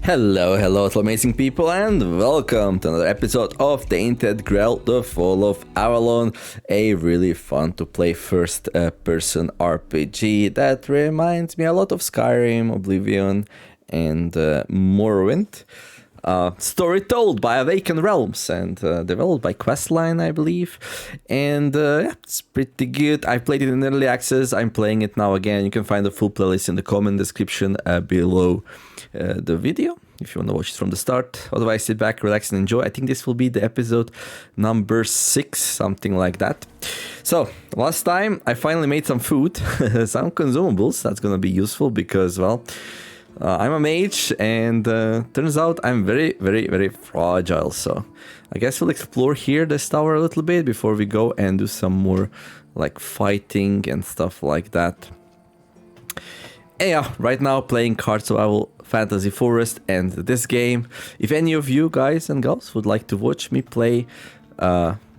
Hello, hello, amazing people, and welcome to another episode of Tainted Grail, The Fall of Avalon, a really fun to play first-person RPG that reminds me a lot of Skyrim, Oblivion, and Morrowind. Story told by Awaken Realms and developed by Questline, I believe. And yeah, it's pretty good. I played it in early access. I'm playing it now again. You can find the full playlist in the comment description below the video if you want to watch it from the start. Otherwise, sit back, relax, and enjoy. I think this will be the episode number 6, something like that. So, last time I finally made some food, some consumables. That's gonna be useful because, well, I'm a mage, and turns out I'm very fragile, so I guess we'll explore here this tower a little bit before we go and do some more like fighting and stuff like that. And yeah, right now playing Card Survival Fantasy Forest and this game. If any of you guys and girls would like to watch me play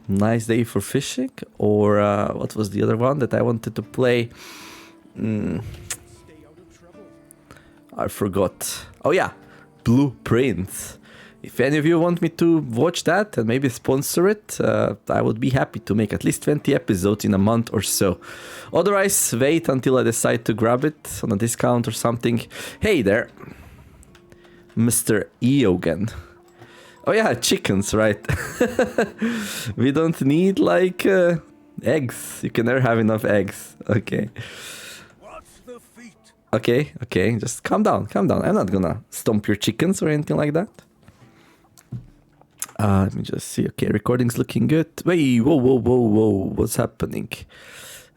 Nice Day for Fishing, or what was the other one that I wanted to play? I forgot. Oh yeah, Blueprints. If any of you want me to watch that and maybe sponsor it, I would be happy to make at least 20 episodes in a month or so. Otherwise, wait until I decide to grab it on a discount or something. Hey there, Mr. Eogan. Oh yeah, chickens, right? We don't need like eggs. You can never have enough eggs. Okay. Okay, just calm down. I'm not gonna stomp your chickens or anything like that. Let me just see. Okay, recording's looking good. Wait, whoa, what's happening?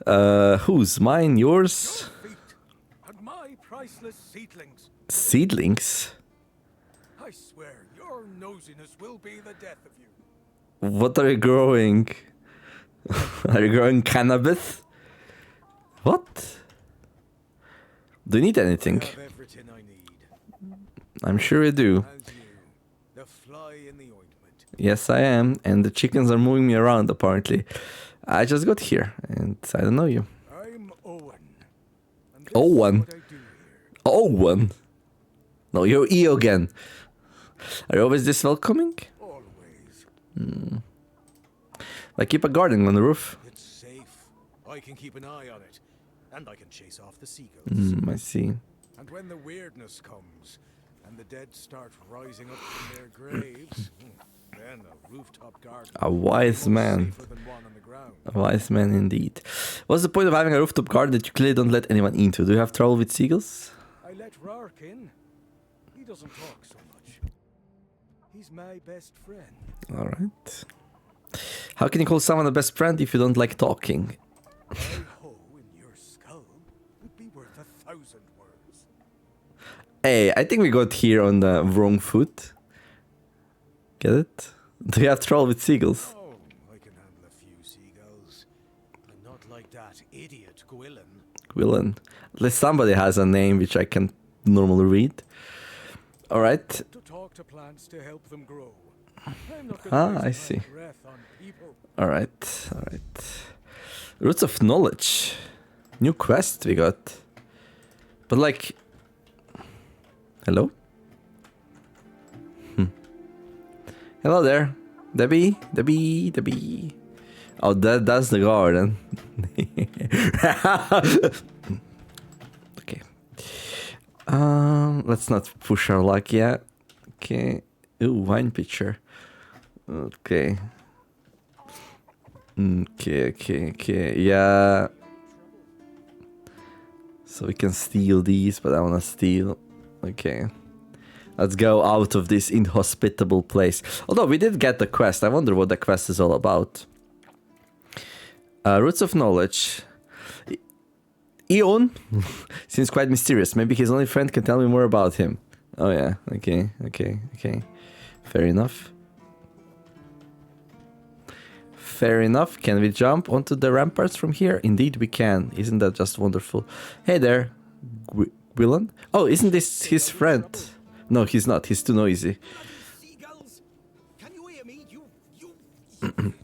Whose? Mine? Yours? And my priceless seedlings. Seedlings? I swear, your nosiness will be the death of you. What are you growing? Are you growing cannabis? What? Do you need anything? I have everything I need. I'm sure you do. And you, the fly in the ointment. Yes, I am. And the chickens are moving me around, apparently. I just got here, and I don't know you. I'm Owen. And this Owen? is what I do here. Owen? No, you're Eogan. Are you always this welcoming? Always. I keep a garden on the roof. It's safe. I can keep an eye on it. And I can chase off the seagulls. I see. And when the weirdness comes, and the dead start rising up from their graves, then a rooftop garden. A wise man. Safer than one on the ground. A wise man indeed. What's the point of having a rooftop garden that you clearly don't let anyone into? Do you have trouble with seagulls? I let Rark in. He doesn't talk so much. He's my best friend. Alright. How can you call someone a best friend if you don't like talking? My hole in your skull would be worth 1,000 words. Hey, I think we got here on the wrong foot. Get it? Do you have trouble with seagulls? Oh, I can handle a few seagulls. I'm not like that idiot Gwilyn. Gwilyn. At least somebody has a name which I can normally read. Alright. To talk to plants to help them grow. I'm not gonna I waste see. my breath on people. Alright. Roots of Knowledge. New quest we got. But like... Hello? Hello there. Debbie. Oh, that's the garden. Okay. Let's not push our luck yet. Okay. Ooh, wine pitcher. Okay. Okay. Yeah. So we can steal these, but I wanna steal. Okay. Let's go out of this inhospitable place. Although we did get the quest. I wonder what the quest is all about. Roots of Knowledge. Eon seems quite mysterious. Maybe his only friend can tell me more about him. Oh yeah. Okay. Fair enough. Can we jump onto the ramparts from here? Indeed we can. Isn't that just wonderful? Hey there, Gwilyn. Oh, isn't this his friend? No, he's not. He's too noisy. Seagulls, can you hear me? You flying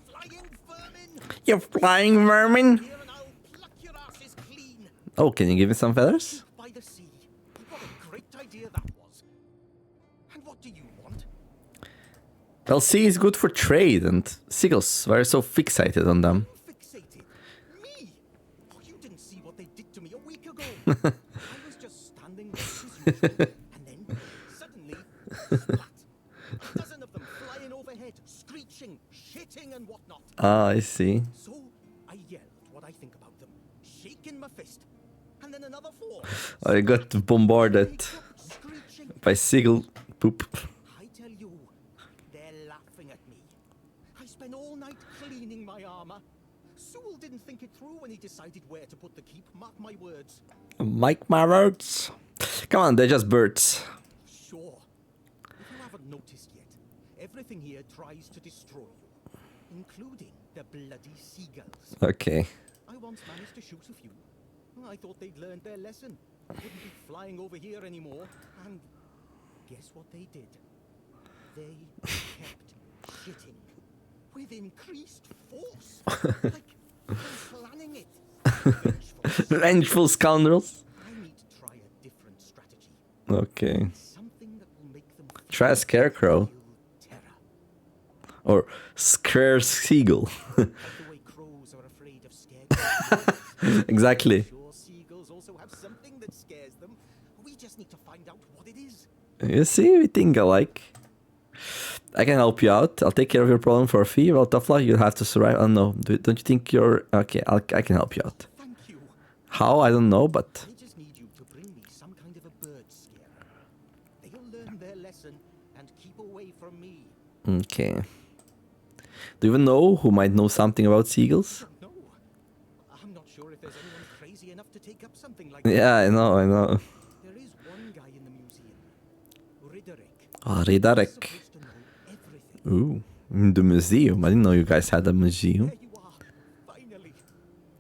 vermin! You flying vermin! Here and I'll pluck your asses clean. Oh, can you give me some feathers? By the sea. What a great idea that was. do you want? Well, sea is good for trade, and seagulls, why are you so fixated on them? Fixated. Me? Oh, you didn't see what they did to me a week ago. I was just standing right as usual, and then suddenly, splat! A dozen of them flying overhead, screeching, shitting, and whatnot. Ah, I see. So I yelled what I think about them, shaking my fist, and then another 4. I got bombarded Screeching. by seagull poop. I tell you, they're laughing at me. I spent all night cleaning my armor. Sewell didn't think it through when he decided where to put the keep. Mark my words. Mike my words. Come on, they're just birds. Sure. If you haven't noticed yet, everything here tries to destroy you, including the bloody seagulls. Okay. I once managed to shoot a few. I thought they'd learned their lesson. Wouldn't be flying over here anymore. And guess what they did? They kept shitting with increased force. Like they're planning it. Vengeful. Vengeful scoundrels. I need to try a different strategy. Okay. Something that will make them Try a scarecrow. feel terror. Or scare seagull. Like the way crows are afraid of scared. Exactly. Sure, seagulls also have something that scares them. We just need to find out what it is. You see, we think alike. I can help you out. I'll take care of your problem for a fee. Well, Tafla, you have to survive. Oh no, don't you think you're... Okay, I can help you out. Thank you. How? I don't know, but... I just need you to bring me some kind of a bird scarer. They'll learn their lesson and keep away from me. Okay. Do you even know who might know something about seagulls? No, I'm not sure if there's anyone crazy enough to take up something like Yeah, that. I know. There is one guy in the museum, Riderick. Oh, He's Ridarek. supposed to know everything. Ooh, in the museum. I didn't know you guys had a museum. There you are, finally.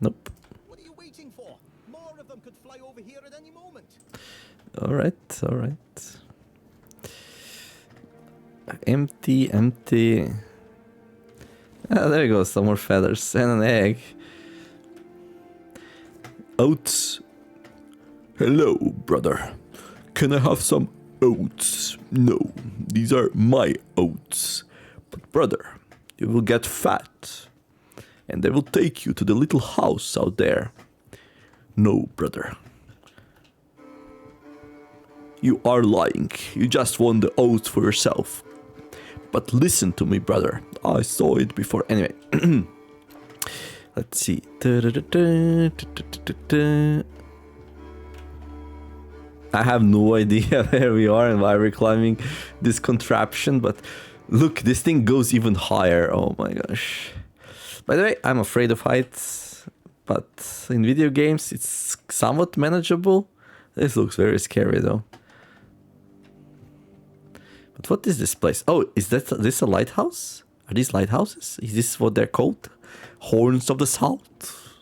Nope. What are you waiting for? More of them could fly over here at any moment. Alright, alright. Empty. Ah, there you go, some more feathers and an egg. Oats. Hello, brother. Can I have some oats? No, these are my oats. But brother, you will get fat. And they will take you to the little house out there. No, brother. You are lying. You just want the oats for yourself. But listen to me, brother. I saw it before. Anyway. Let's see. I have no idea where we are and why we're climbing this contraption, but look, this thing goes even higher. Oh my gosh. By the way, I'm afraid of heights, but in video games it's somewhat manageable. This looks very scary though. But what is this place? Oh, is this a lighthouse? Are these lighthouses? Is this what they're called? Horns of the South?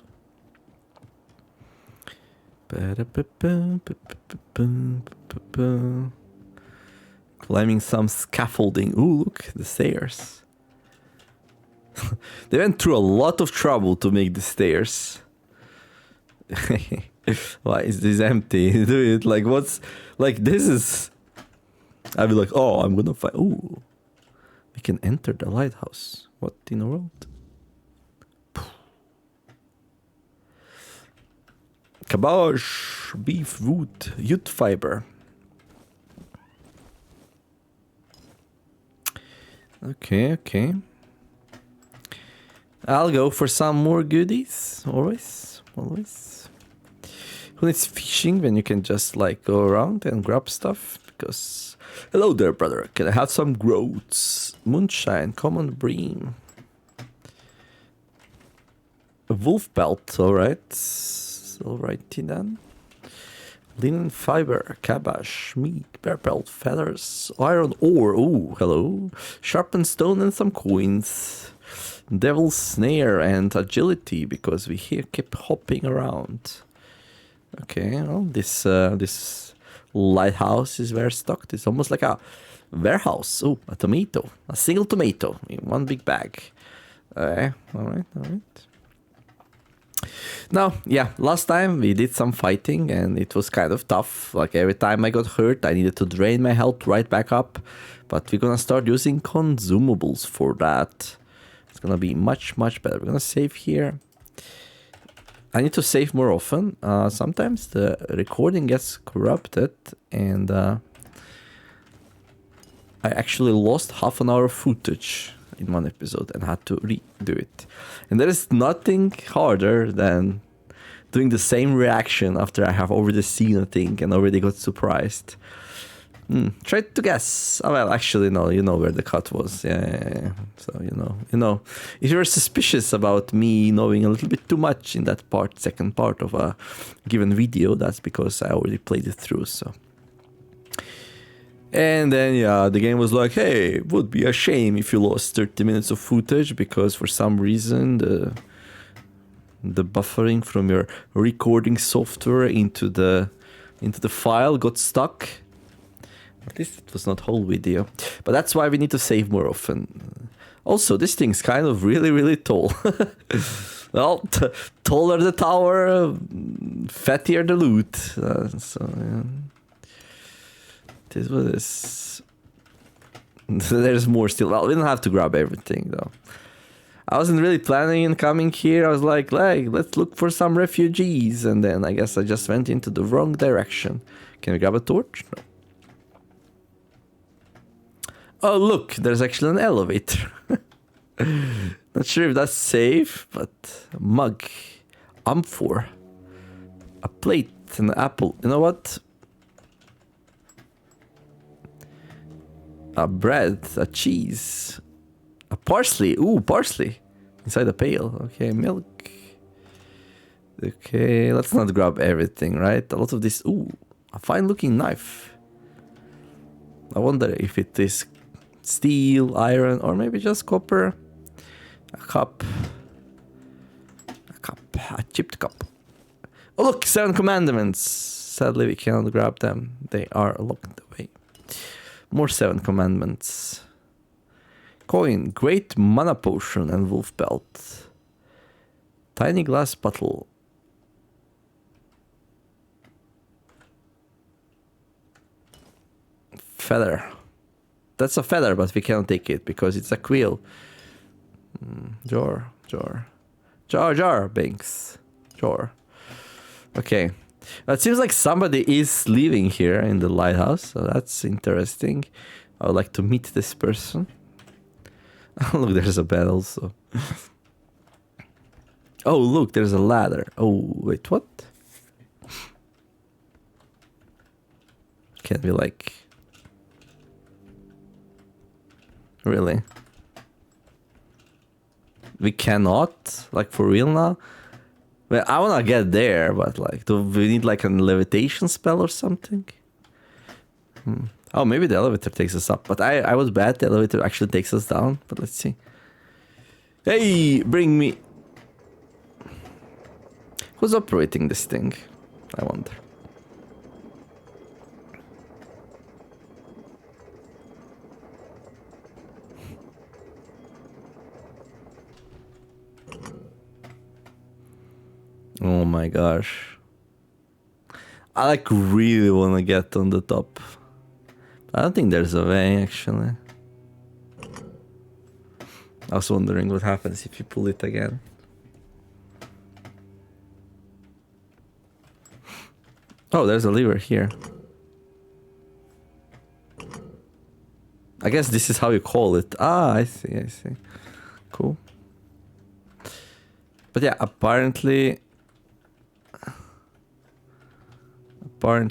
Climbing some scaffolding. Ooh, look, the stairs. They went through a lot of trouble to make the stairs. Why is this empty? Dude, like what's... Like this is... I'd be like, oh, I'm gonna find... Ooh. We can enter the lighthouse. What in the world? Cabbage, beef, wood, jute fiber. Okay. I'll go for some more goodies. Always. Who needs fishing when you can just like go around and grab stuff? Because... Hello there, brother. Can I have some groats? Moonshine, common bream. A wolf belt, alright. Alrighty then. Linen fiber, cabbage, meat, bear pelt, feathers, iron ore. Ooh, hello. Sharpened stone and some coins. Devil's snare and agility because we here keep hopping around. Okay, well, this lighthouse is very stocked. It's almost like a warehouse. Oh, a tomato. A single tomato in one big bag. Alright. Now, yeah, last time we did some fighting and it was kind of tough. Like every time I got hurt, I needed to drain my health right back up. But we're gonna start using consumables for that. It's gonna be much, much better. We're gonna save here. I need to save more often. Sometimes the recording gets corrupted and I actually lost half an hour of footage in one episode and had to redo it. And there is nothing harder than doing the same reaction after I have already seen a thing and already got surprised. Try to guess. Oh, well, actually, no, you know where the cut was. Yeah. So, you know, if you're suspicious about me knowing a little bit too much in that second part of a given video, that's because I already played it through, so. And then, yeah, the game was like, hey, it would be a shame if you lost 30 minutes of footage because for some reason the buffering from your recording software into the file got stuck. At least it was not whole video. But that's why we need to save more often. Also, this thing's kind of really, really tall. Well, taller the tower, fattier the loot. So, yeah. This was there's more still. Well, we don't have to grab everything though. I wasn't really planning on coming here. I was like, let's look for some refugees, and then I guess I just went into the wrong direction. Can we grab a torch? No. Oh look, there's actually an elevator. Not sure if that's safe, but a mug, amphor, a plate, and an apple. You know what? A bread, a cheese, a parsley. Ooh, parsley. Inside a pail. Okay, milk. Okay, let's not grab everything, right? A lot of this. Ooh, a fine looking knife. I wonder if it is steel, iron, or maybe just copper. A cup. A chipped cup. Oh look, 7 commandments. Sadly, we cannot grab them. They are locked away. More 7 commandments. Coin, great mana potion and wolf belt. Tiny glass bottle. Feather. That's a feather, but we cannot take it because it's a quill. Jar, Binks. Jar. Okay. It seems like somebody is living here in the lighthouse, so that's interesting. I would like to meet this person. Oh, look, there's a bed also. Oh, look, there's a ladder. Oh, wait, what? Can we like... Really? We cannot? Like, for real now? Well, I wanna get there, but like, do we need like a levitation spell or something? Oh, maybe the elevator takes us up, but I was bad. The elevator actually takes us down, but let's see. Hey, bring me. Who's operating this thing? I wonder. Oh my gosh. I like really want to get on the top. I don't think there's a way actually. I was wondering what happens if you pull it again. Oh, there's a lever here. I guess this is how you call it. Ah, I see. Cool. But yeah, apparently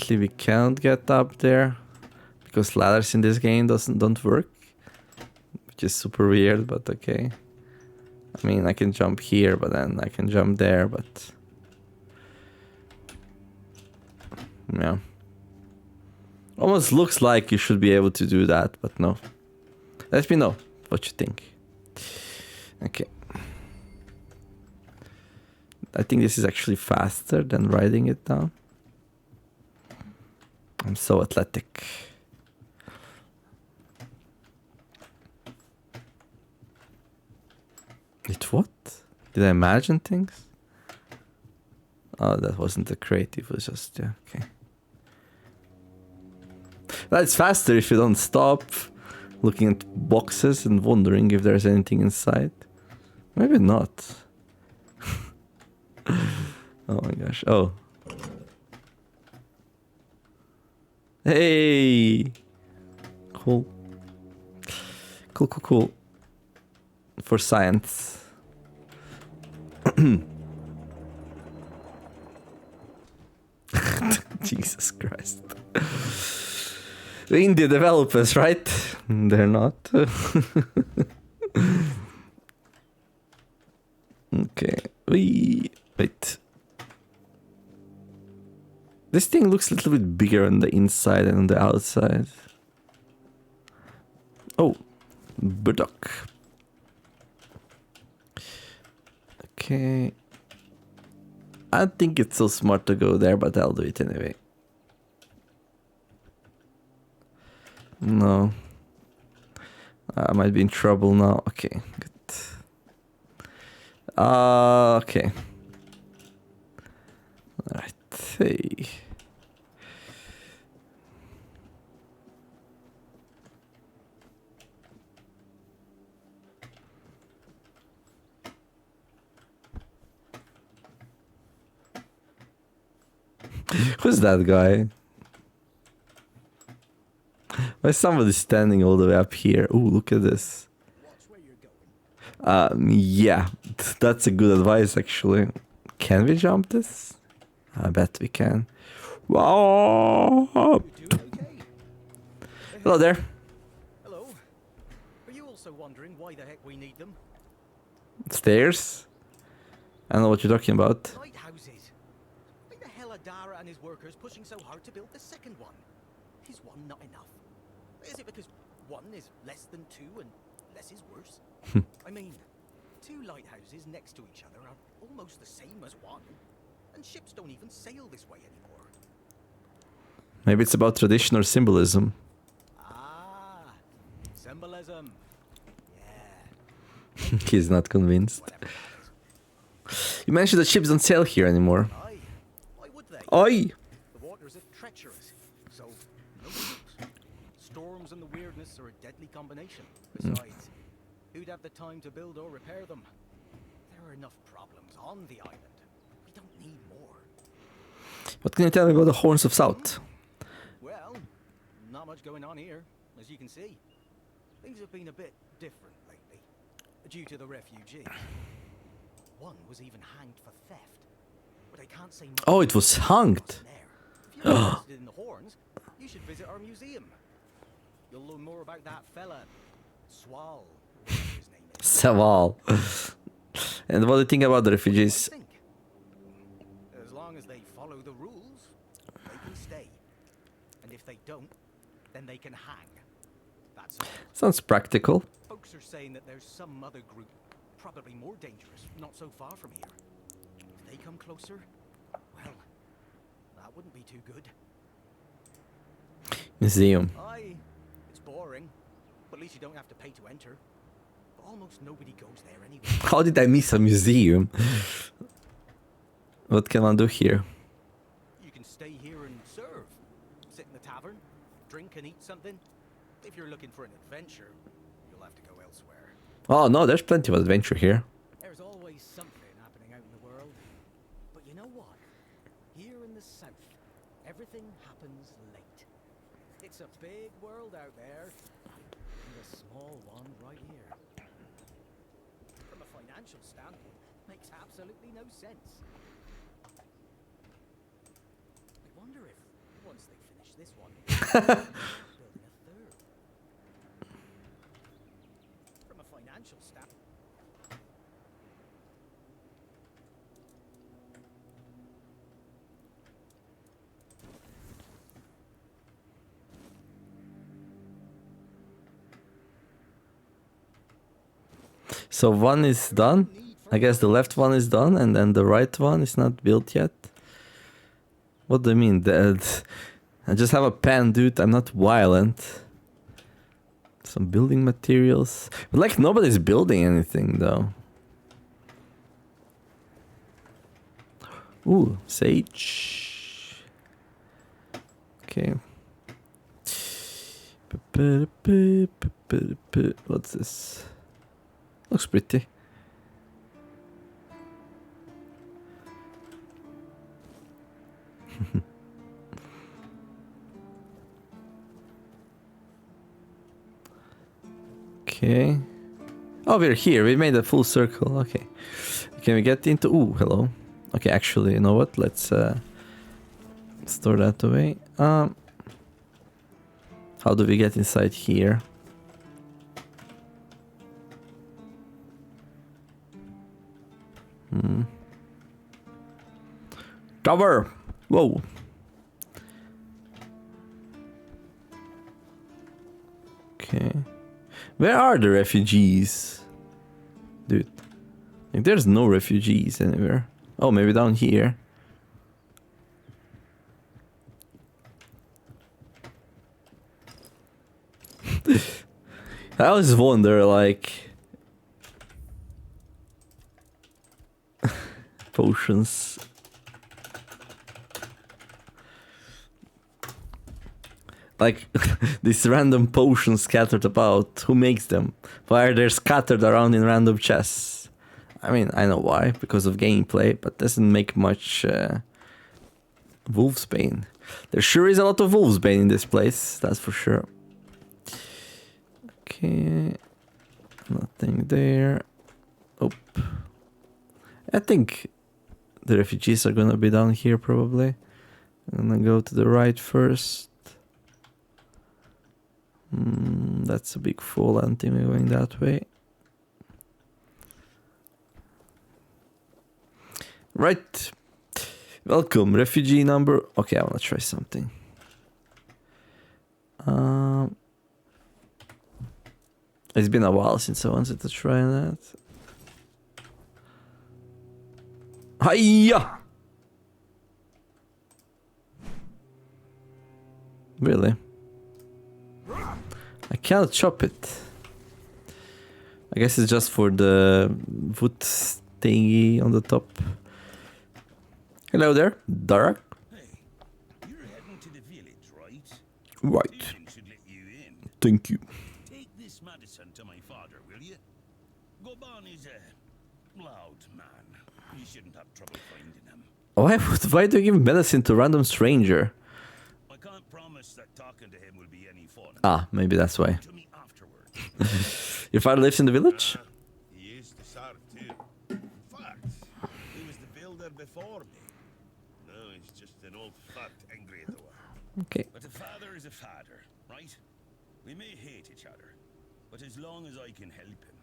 we can't get up there because ladders in this game don't work, which is super weird, but okay. I mean, I can jump here, but then I can jump there, but yeah. Almost looks like you should be able to do that, but no. Let me know what you think. Okay. I think this is actually faster than riding it down. I'm so athletic. It what? Did I imagine things? Oh, that wasn't a crate, it was just, yeah, okay. That's faster if you don't stop looking at boxes and wondering if there's anything inside. Maybe not. Oh my gosh. Oh. Hey! Cool. Cool, cool, cool. For science. Jesus Christ. The indie developers, right? They're not. Okay. Wait. This thing looks a little bit bigger on the inside and on the outside. Oh. Burdock. Okay. I think it's so smart to go there, but I'll do it anyway. No. I might be in trouble now. Okay, good. Okay. Alright. Hey. Who's that guy? Why is somebody standing all the way up here? Ooh, look at this. Yeah, that's a good advice actually. Can we jump this? I bet we can. Wow! Hello there. Hello. Are you also wondering why the heck we need them? Stairs? I don't know what you're talking about. Lighthouses. Why the hell are Dara and his workers pushing so hard to build the second one? Is one not enough? Is it because one is less than two and less is worse? I mean, two lighthouses next to each other are almost the same as one. And ships don't even sail this way anymore. Maybe it's about tradition or symbolism. Ah, symbolism. Yeah. He's not convinced. Whatever that is. You mentioned that ships don't sail here anymore. Aye. Why would they? Oi! The waters are treacherous, so no ships. Storms and the weirdness are a deadly combination. Besides, who'd have the time to build or repair them? There are enough problems on the island. We don't need more. What can you tell me about the Horns of South? Well, not much going on here, as you can see. Things have been a bit different lately, due to the refugees. One was even hanged for theft, but I can't say much. Oh, it was hanged. If you're interested in the horns, you should visit our museum. You'll learn more about that fella, Swal, whatever his name is. Saval. And what do you think about the refugees? Think. As long as they follow the rules, they can stay. And if they don't, then they can hang. That's all. Sounds practical. Folks are saying that there's some other group, probably more dangerous, not so far from here. If they come closer, well, that wouldn't be too good. Museum. Aye, it's boring, but at least you don't have to pay to enter. But almost nobody goes there anyway. How did I miss a museum? What can one do here? You can stay here and serve. Sit in the tavern, drink and eat something. If you're looking for an adventure, you'll have to go elsewhere. Oh no, there's plenty of adventure here. There's always something happening out in the world. But you know what? Here in the south, everything happens late. It's a big world out there, and a small one right here. From a financial standpoint, makes absolutely no sense. I wonder if, once they finish this one, building a third. From a financial standpoint. So one is done. I guess the left one is done, and then the right one is not built yet. What do you mean? I just have a pen, dude. I'm not violent. Some building materials. But like nobody's building anything though. Ooh, sage. Okay. What's this? Looks pretty. Okay. Oh, we're here. We made a full circle. Okay. Can we get into... Ooh, hello. Okay, actually, you know what? Let's store that away. How do we get inside here? Cover! Whoa. Okay. Where are the refugees? Dude. Like, there's no refugees anywhere. Oh, maybe down here. I always wonder, like... potions. Like, these random potions scattered about. Who makes them? Why are they scattered around in random chests? I mean, I know why. Because of gameplay, but doesn't make much... Wolfsbane. There sure is a lot of Wolfsbane in this place, that's for sure. Okay. Nothing there. Oh. I think the refugees are gonna be down here probably. I'm gonna go to the right first. That's a big fall. I don't think we're going that way. Right. Welcome, refugee number... Okay, I wanna try something. It's been a while since I wanted to try that. Hiya! Really? I can't chop it. I guess it's just for the wood thingy on the top. Hello there, Dark. Hey, you're heading to the village, right? Right. Deacon should let you in. Thank you. Take this medicine to my father, will you? Goban is a loud man. You shouldn't have trouble finding him. Why do you give medicine to random stranger? I can't promise that talking to him will be any fun. Ah, maybe that's why. To me afterwards. Your father lives in the village? He used to serve too. In fact, he was the builder before me. Now he's just an old fat angry at the world. Okay. But a father is a father, right? We may hate each other, but as long as I can help him,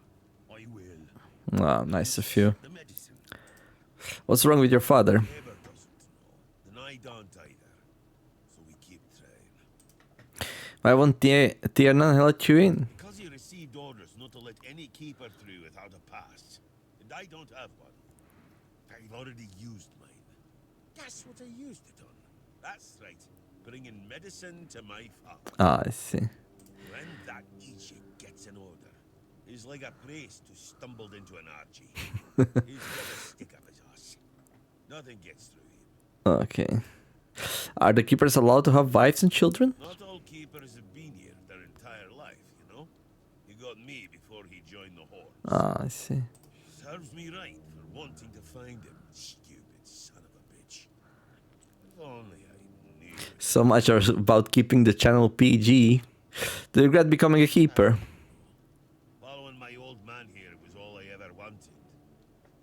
I will. Ah, nice of you. The medicine. What's wrong with your father? Neighbor doesn't know, and I don't either. So we keep trying. Why won't Tiernan let you in? Because he received orders not to let any keeper through without a pass. And I don't have one. I've already used mine. Guess what I used it on? That's right. Bringing medicine to my father. Ah, I see. When that Egypt gets an order, he's like a priest who stumbled into an orgy. He's got a stick up his ass. Nothing gets through him. Okay. Are the keepers allowed to have wives and children? Not all keepers have been here their entire life, you know? He got me before he joined the Horde. Ah, I see. Serves me right for wanting to find him, stupid son of a bitch. If only I knew. So much about keeping the channel PG. Do you regret becoming a keeper? Following my old man here was all I ever wanted.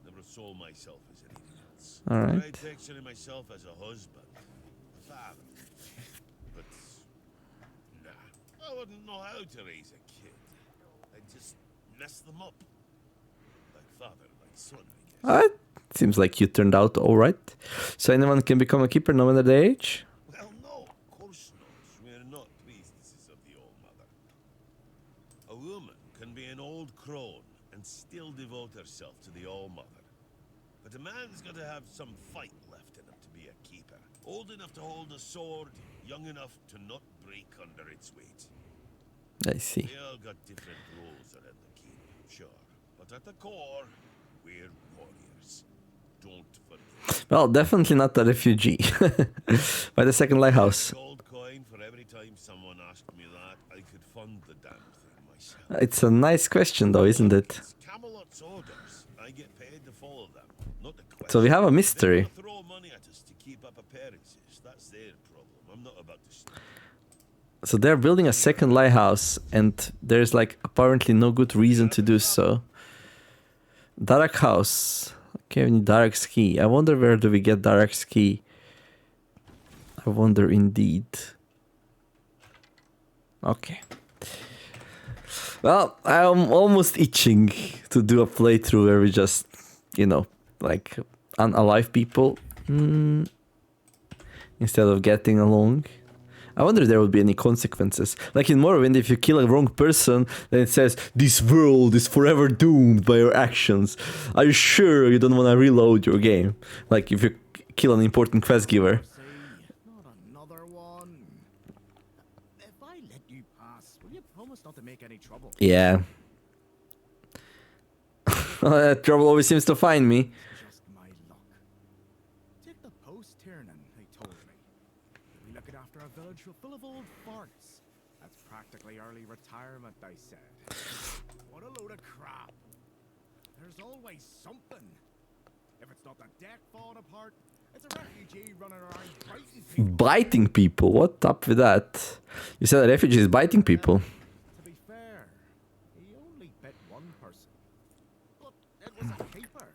Never saw myself as anything else. Alright. Tried picturing myself as a husband, a father. But, nah. I wouldn't know how to raise a kid. I'd just mess them up. Like father, like son, I guess. Seems like you turned out alright. So anyone can become a keeper no matter the age? Well, no, of course not. We're not priestesses of the All-Mother. A woman can be an old crone and still devote herself to the All-Mother. But a man's got to have some fight left in him to be a keeper. Old enough to hold a sword, young enough to not break under its weight. I see. We all got different roles around the keep, sure. But at the core, we're warriors. don't forget. Well, definitely not a refugee. By the second lighthouse. Gold coin for every time someone asked me that, I could fund the damn thing myself. It's a nice question though, isn't it? It's Camelot's orders. I get paid to follow them, not the question. So we have a mystery. They throw money at us to keep up appearances. That's their problem. I'm not about to stop. So they're building a second lighthouse, and there's like apparently no good reason to do so. Dark house. Okay, we need Darak's key. I wonder where do we get Darak's key? I wonder indeed. Okay. Well, I'm almost itching to do a playthrough where we just, you know, like unalive people instead of getting along. I wonder if there would be any consequences. Like in Morrowind, if you kill a wrong person, then it says, this world is forever doomed by your actions. Are you sure you don't want to reload your game? Like if you kill an important quest giver. Not another one. If I let you pass, will you promise not to make any trouble? Yeah. Trouble always seems to find me. Just my luck. Take the post Tiernan, they told me. You'll be looking after a village full of old farts. That's practically early retirement, they said. What a load of crap. There's always something. If it's not the deck falling apart, it's a refugee running around biting people. Biting people? What up with that? You said a refugee is biting people. To be fair, he only bit one person. But it was a keeper.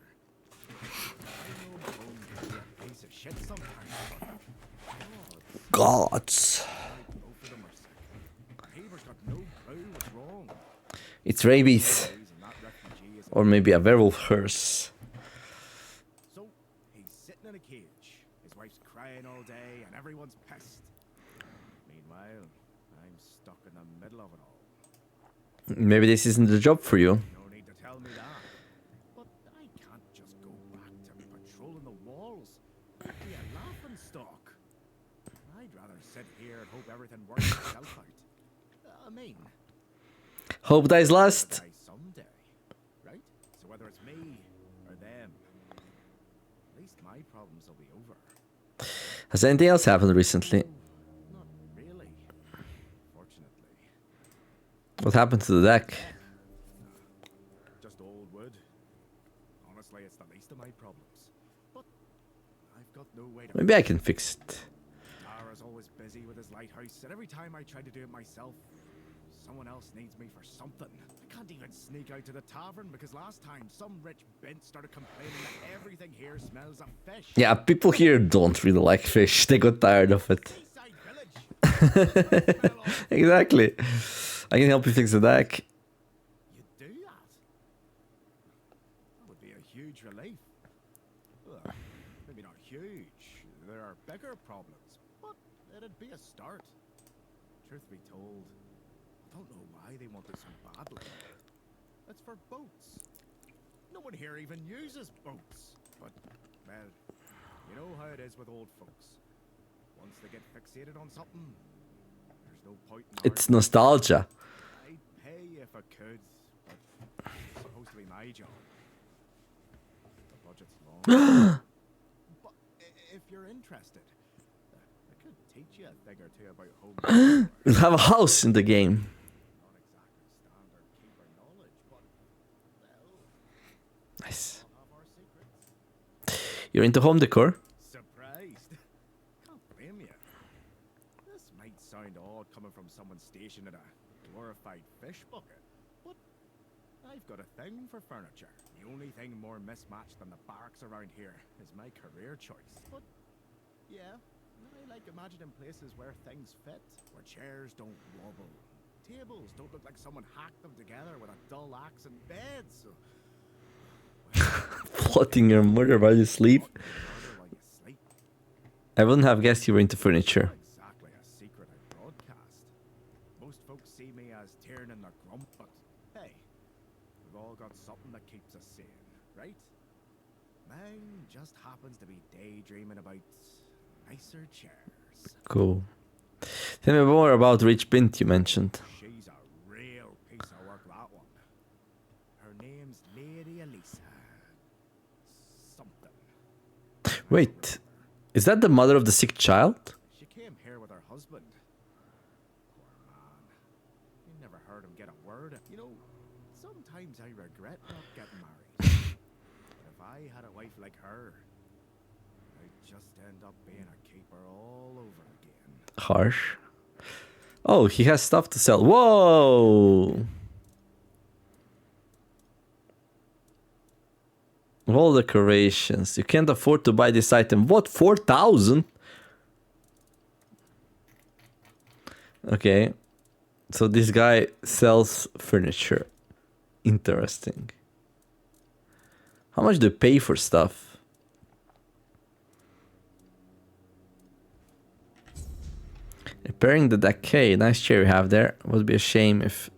I know Bone can be a piece of shit sometimes, but Gods. I'd go for the mercy. Keeper's got no clue what's wrong. It's rabies. And that refugee is Or maybe a werewolf curse. So he's sitting in a cage. His wife's crying all day, and everyone's pissed. Meanwhile, I'm stuck in the middle of it all. Maybe this isn't the job for you. No need to tell me that. But I can't just go back to patrolling the walls. That'd be a laughing stock. I'd rather sit here and hope everything works itself out. I mean, Hope dies last. die someday, right? So whether it's me or them, at least my problems will be over. Has anything else happened recently? Not really, fortunately. What happened to the deck? Just old wood. Honestly, it's the least of my problems. But I've got no way to. Maybe I can fix it. Tara's always busy with his lighthouse, and every time I try to do it myself, someone else needs me for something. I can't even sneak out to the tavern because last time some rich bent started complaining that everything here smells of fish. Yeah, people here don't really like fish. They got tired of it. Seaside village. Smell of- Exactly. I can help you fix the deck. You do that? That would be a huge relief. Well, maybe not huge. There are bigger problems, but it'd be a start. Truth be told, I don't know why they want it so badly. It's for boats. No one here even uses boats. But, well, you know how it is with old folks. Once they get fixated on something, there's no point in It's arguing. nostalgia. I'd pay if I could, but it's supposed to be my job. The budget's long. But if you're interested, I could teach you a thing or two about home. We'll have a house in the game. Not exactly standard keeper knowledge, but well, Nice. we'll have our secrets. You're into home decor? Surprised? Can't blame you. This might sound odd coming from someone stationed in a glorified fish bucket, but I've got a thing for furniture. The only thing more mismatched than the barracks around here is my career choice. But yeah, I like imagining places where things fit, where chairs don't wobble, tables don't look like someone hacked them together with a dull axe, and beds. Plotting your murder while you sleep? Murder while you sleep. I wouldn't have guessed you were into furniture. Not exactly a secret I broadcast. Most folks see me as Tiernan the Grump, but hey, we've all got something that keeps us sane, right? Mine just happens to be daydreaming about nicer chairs. Cool. Tell me more about Rich Bint you mentioned. She's a real piece of work, that one. Her name's Lady Elisa. Something. Wait, is that the mother of the sick child? She came here with her husband. Poor man. You never heard him get a word. You know, sometimes I regret not getting married. But if I had a wife like her, I'd just end up being a keeper all over again. Harsh. Oh, he has stuff to sell. Whoa! Wall decorations. You can't afford to buy this item. What? 4,000? Okay. So this guy sells furniture. Interesting. How much do you pay for stuff? Repairing the decay. Nice chair you have there. Would be a shame if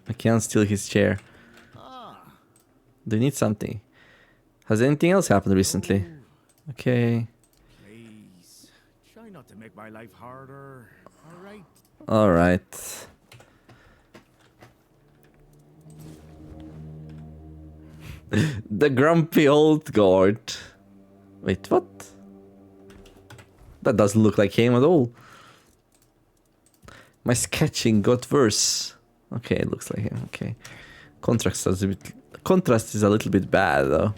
I can't steal his chair. Do you need something? Has anything else happened recently? Okay. Please, try not to make my life harder. All right. All right. The grumpy old guard. Wait, what? That doesn't look like him at all. My sketching got worse. Okay, it looks like him. Okay. Contrast is a little bit bad though.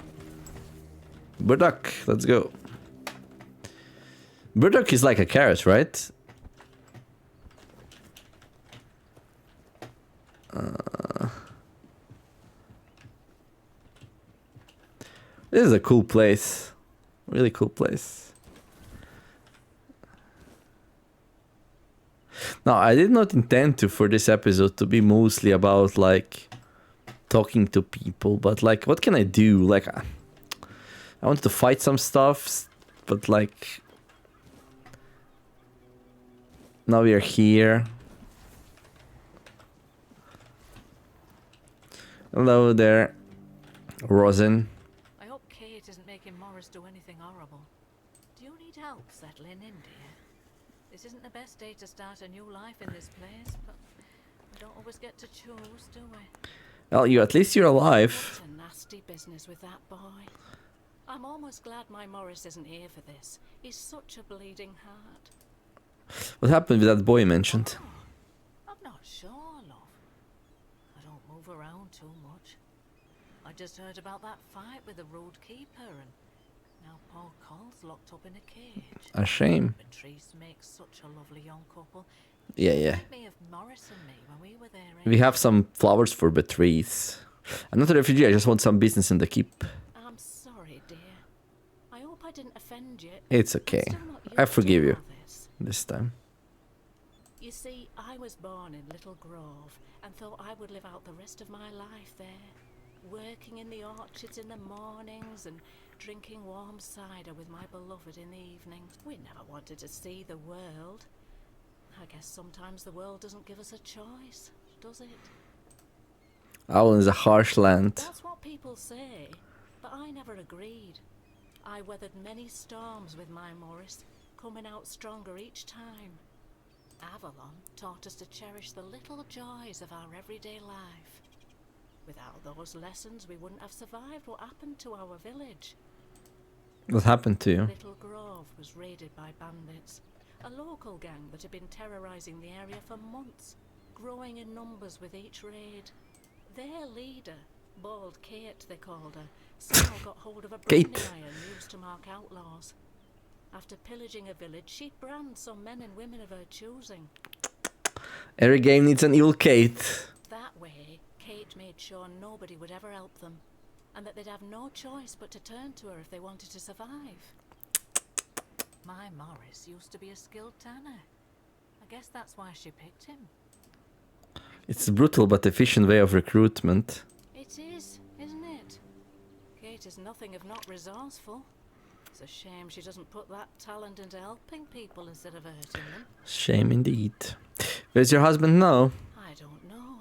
Burdock, let's go. Burdock is like a carrot, right? This is a cool place. Really cool place. Now, I did not intend to for this episode to be mostly about like talking to people, but like what can I do? Like I wanted to fight some stuff, but like now we are here. Hello there, Rosin. I hope Kate isn't making Morris do anything horrible. Do you need help settling in, dear? This isn't the best day to start a new life in this place, but we don't always get to choose, do we? Well, at least you're alive. What a nasty business with that boy. I'm almost glad my Morris isn't here for this. He's such a bleeding heart. What happened with that boy you mentioned? I'm not sure, love. I don't move around too much. I just heard about that fight with the road keeper, and now Paul Cole's locked up in a cage. A shame. Patrice makes such a lovely young couple. Yeah. Remind me of Morris and me when we were there. We have some flowers for Beatrice. I'm not a refugee, I just want some business in the keep. I'm sorry, dear. I hope I didn't offend you. It's okay. I forgive you this time. You see, I was born in Little Grove and thought I would live out the rest of my life there, working in the orchards in the mornings and drinking warm cider with my beloved in the evenings. We never wanted to see the world. I guess sometimes the world doesn't give us a choice, does it? Avalon is a harsh land. That's what people say, but I never agreed. I weathered many storms with my Morris, coming out stronger each time. Avalon taught us to cherish the little joys of our everyday life. Without those lessons, we wouldn't have survived what happened to our village. What happened to you? Little Grove was raided by bandits, a local gang that had been terrorizing the area for months, growing in numbers with each raid. Their leader, Bald Kate they called her, somehow got hold of a branding iron used to mark outlaws. After pillaging a village, she'd brand some men and women of her choosing. Every game needs an evil Kate. That way, Kate made sure nobody would ever help them, and that they'd have no choice but to turn to her if they wanted to survive. My Morris used to be a skilled tanner. I guess that's why she picked him. It's a brutal but efficient way of recruitment. It is, isn't it? Kate is nothing if not resourceful. It's a shame she doesn't put that talent into helping people instead of hurting them. Shame indeed. Where's your husband now? I don't know.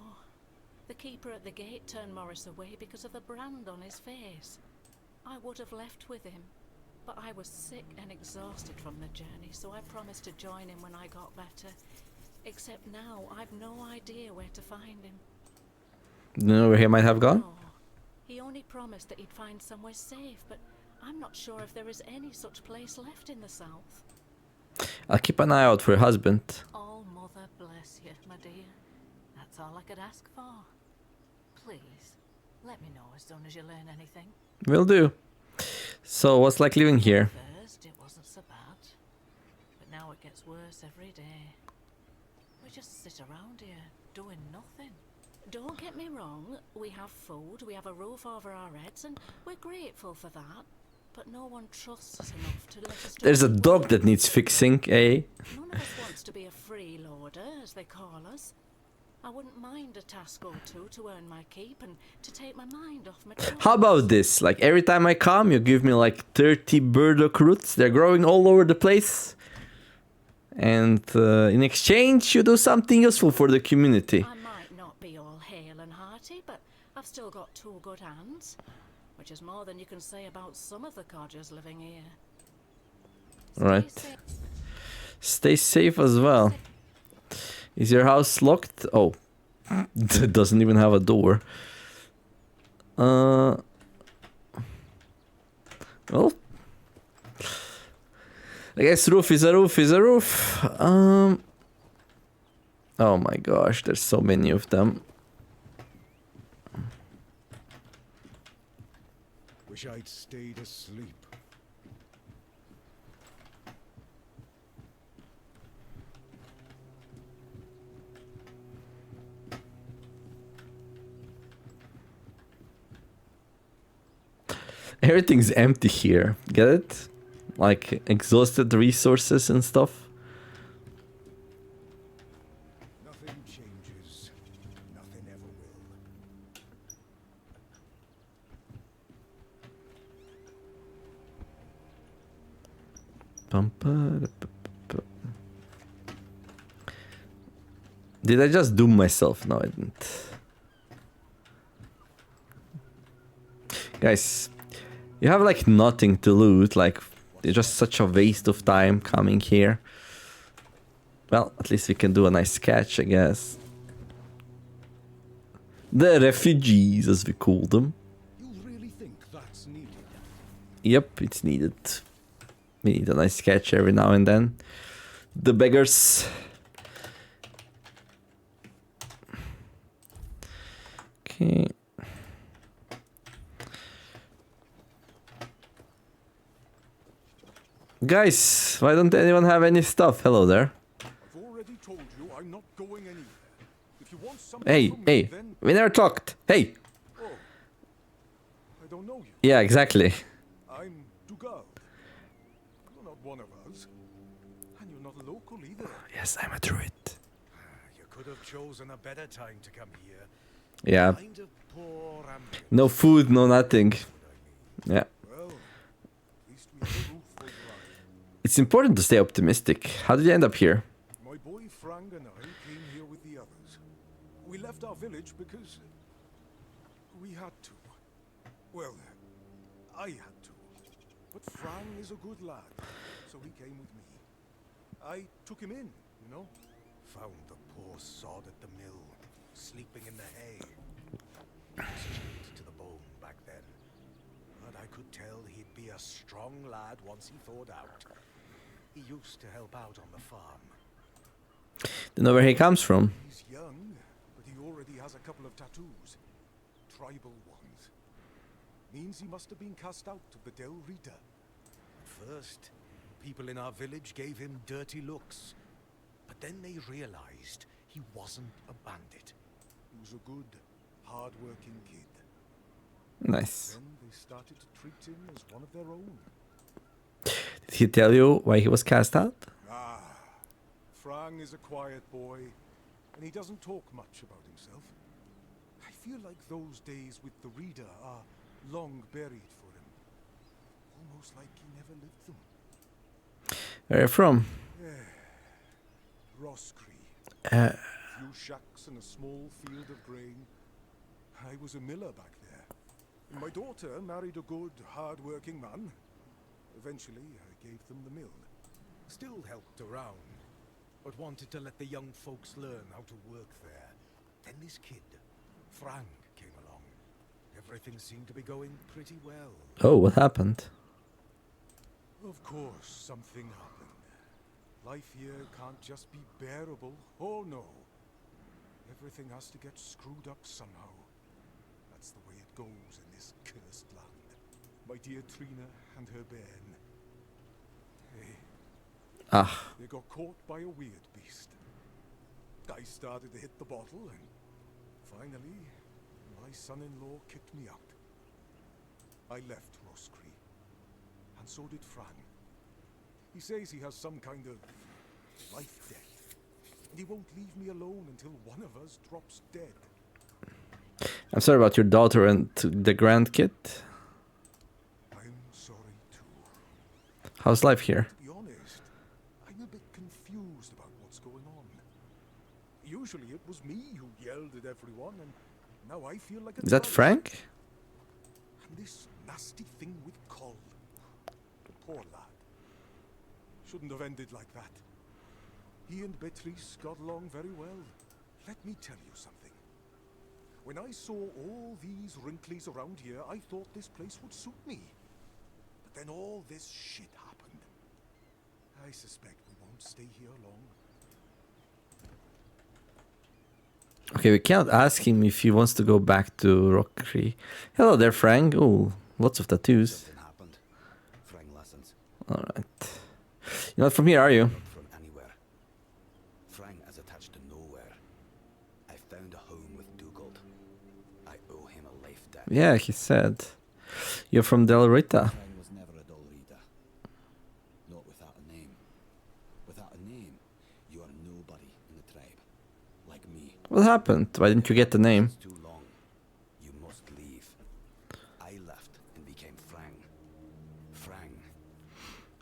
The keeper at the gate turned Morris away because of the brand on his face. I would have left with him, but I was sick and exhausted from the journey, so I promised to join him when I got better. Except now, I've no idea where to find him. Do you know where he might have gone? No. He only promised that he'd find somewhere safe, but I'm not sure if there is any such place left in the south. I'll keep an eye out for your husband. Oh, Mother bless you, my dear. That's all I could ask for. Please, let me know as soon as you learn anything. Will do. So, what's like living here? First, it wasn't so bad. But now it gets worse every day. We just sit around here, doing nothing. Don't get me wrong, we have food, we have a roof over our heads, and we're grateful for that. But no one trusts us enough to let us do There's a the dog work. that needs fixing, eh? None of us wants to be a freeloader, as they call us. I wouldn't mind a task or two to earn my keep and to take my mind off my troubles. How about this? Like, every time I come, you give me like 30 burdock roots. They're growing all over the place. And in exchange, you do something useful for the community. I might not be all hale and hearty, but I've still got two good hands, which is more than you can say about some of the codgers living here. Stay Right. safe. Stay safe as well. Is your house locked? Oh, it doesn't even have a door. Well, I guess roof is a roof is a roof. Oh my gosh, there's so many of them. Wish I'd stayed asleep. Everything's empty here. Get it? Like exhausted resources and stuff. Nothing changes. Nothing ever will. Did I just doom myself? No, I didn't. Guys, you have like nothing to loot. Like, it's just such a waste of time coming here. Well, at least we can do a nice catch, I guess. The refugees, as we call them. You really think that's needed? Yep, it's needed. We need a nice catch every now and then. The beggars. Okay. Guys, why don't anyone have any stuff? Hello there. I've already told you I'm not going anywhere. If you want something Hey, from me, hey, then... we never talked. Hey. Oh, I don't know you. Yeah, exactly. I'm Dugal. You're not one of us. And you're not local either. Yes, I'm a druid. You could have chosen a better time to come here. Yeah. Kind of poor ambulance. No food, no nothing. Yeah. Well, at least we have a roof over our head. It's important to stay optimistic. How did you end up here? My boy Frank and I came here with the others. We left our village because we had to. Well, I had to. But Frank is a good lad, so he came with me. I took him in, you know. Found the poor sod at the mill, sleeping in the hay. He was chilled to the bone back then. But I could tell he'd be a strong lad once he thawed out. He used to help out on the farm. Don't know where he comes from. He's young, but he already has a couple of tattoos. Tribal ones. Means he must have been cast out of the Del Rita. First, people in our village gave him dirty looks. But then they realized he wasn't a bandit. He was a good, hard-working kid. Nice. Then they started to treat him as one of their own. Did he tell you why he was cast out? Frank is a quiet boy, and he doesn't talk much about himself. I feel like those days with the reader are long buried for him. Almost like he never lived them. Where are you from? Roscree. Few shacks and a small field of grain. I was a miller back there. My daughter married a good, hard-working man. Eventually, I gave them the mill. Still helped around, but wanted to let the young folks learn how to work there. Then this kid, Frank, came along. Everything seemed to be going pretty well. Oh, what happened? Of course, something happened. Life here can't just be bearable. Oh no. Everything has to get screwed up somehow. That's the way it goes in this cursed land. My dear Trina and her bairn. Ah, They got caught by a weird beast. I started to hit the bottle and finally, my son-in-law kicked me out. I left Roscree. And so did Fran. He says he has some kind of life debt. And he won't leave me alone until one of us drops dead. I'm sorry about your daughter and the grandkid. I'm sorry too. How's life here? To be honest, I'm a bit confused about what's going on. Usually it was me who yelled at everyone, and now I feel like a Is that drunk. Frank? And this nasty thing with Cole. Poor lad. Shouldn't have ended like that. He and Beatrice got along very well. Let me tell you something. When I saw all these wrinklies around here, I thought this place would suit me. But then all this shit happened. I suspect we won't stay here long. Okay, we cannot ask him if he wants to go back to Rockery. Hello there, Frank. Oh, lots of tattoos. Something happened. Frank lessons. Alright. You're not from here, are you? Not from anywhere. Frank is attached to nowhere. I found a home with Dugald. I owe him a life debt. Yeah, he said. You're from Del Rita. Frank was never a dull reader. Not without a name. Without a name, you are nobody in the tribe. Like me. What happened? Why didn't you get the name? It's too long. You must leave. I left and became Frank. Frank.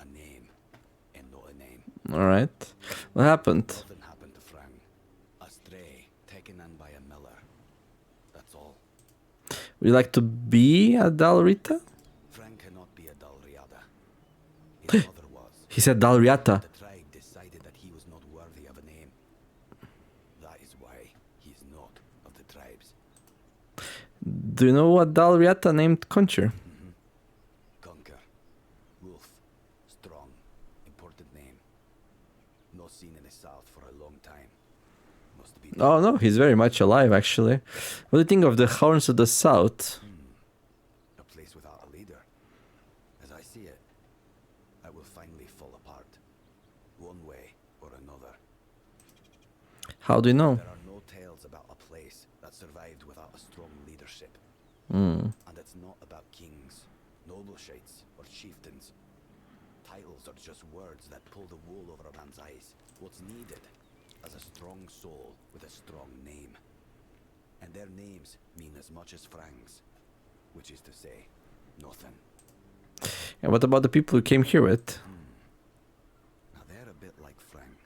A name. And not a name. Alright. What happened? Nothing happened to Frank. A stray taken in by a miller. That's all. Would you like to be a Del Rita? Frank cannot be a Dalriada. His mother was. He said Dalriata. The tribe decided that he was not worthy of a name. That is why he is not of the tribes. Do you know what Dalriata named Concher? Conquer. Wolf. Strong. Important name. Not seen in the south for a long time. Must be Oh no, he's very much alive actually. What do you think of the Horns of the South? a place without a leader. As I see it, I will finally fall apart. One way or another. How do you know? There are no tales about a place that survived without a strong leadership. Hmm. And it's not about kings, nobleshites, or chieftains. Titles are just words that pull the wool over a man's eyes. What's needed is a strong soul with a strong name. And their names mean as much as Frank's, which is to say, nothing. And what about the people who came here with? Now they're a bit like Frank,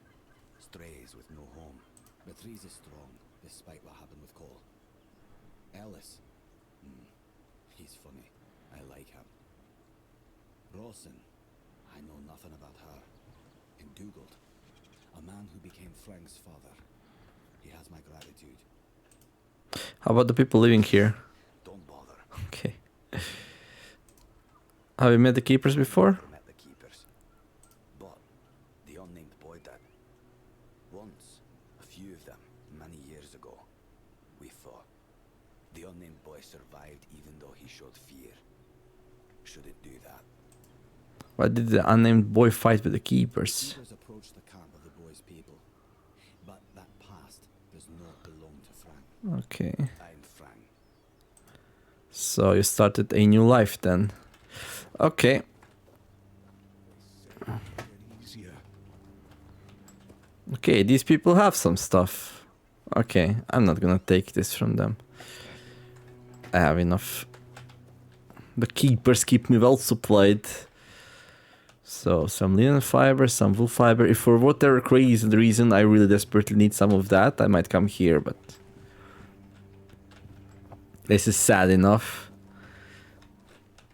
strays with no home. Beatrice is strong, despite what happened with Cole. Ellis, he's funny. I like him. Rawson, I know nothing about her. And Dugald, a man who became Frank's father. He has my gratitude. How about the people living here? Don't bother. Okay. Have you met the keepers before? Never met the keepers. But the unnamed boy did. Once, a few of them, many years ago, we fought. The unnamed boy survived even though he showed fear. Shouldn't do that. Why did the unnamed boy fight with the keepers? Keepers approached the camp of the boy's people. But that past does not belong to Frank. Okay. I'm Frank. So you started a new life then. Okay. Get easier. Okay, these people have some stuff. Okay, I'm not gonna take this from them. I have enough. The keepers keep me well supplied. So, some linen fiber, some wool fiber. If for whatever crazy reason I really desperately need some of that, I might come here, but... This is sad enough.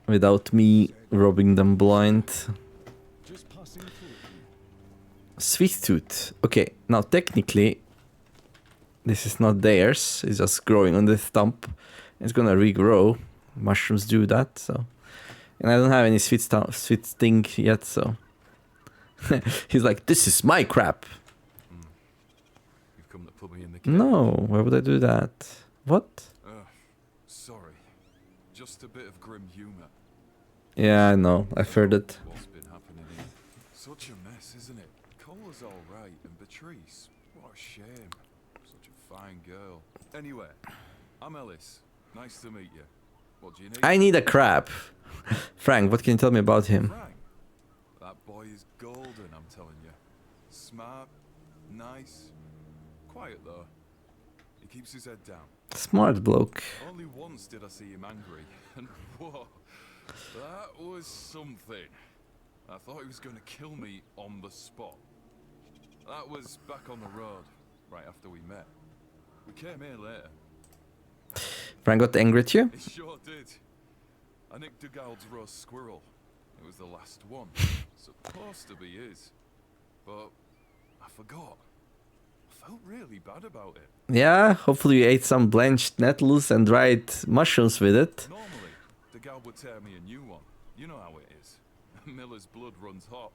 Without me robbing them blind. Just passing through. Sweet tooth. Okay, now technically, this is not theirs. It's just growing on the stump. It's gonna regrow. Mushrooms do that, so And I don't have any sweet thing yet, so... He's like, this is my crap! You've come to put me in the cage. No, why would I do that? What? Sorry. Just a bit of grim humor. Yeah, I know, I've heard it. What's been happening here? Such a mess, isn't it? Cola's alright, and Beatrice, what a shame. Such a fine girl. Anyway, I'm Ellis. Nice to meet you. What do you need? I need a crab. Frank, what can you tell me about him? Frank. That boy is golden, I'm telling you. Smart, nice, quiet though. He keeps his head down. Smart bloke. Only once did I see him angry, and whoa, that was something. I thought he was going to kill me on the spot. That was back on the road, right after we met. We came here later. Frank got angry at you? He sure did. I nicked Dugald's roast squirrel. It was the last one. Supposed to be his. But I forgot. I felt really bad about it. Yeah, hopefully you ate some blanched nettles and dried mushrooms with it. Normally, Dugald would tear me a new one. You know how it is. Miller's blood runs hot.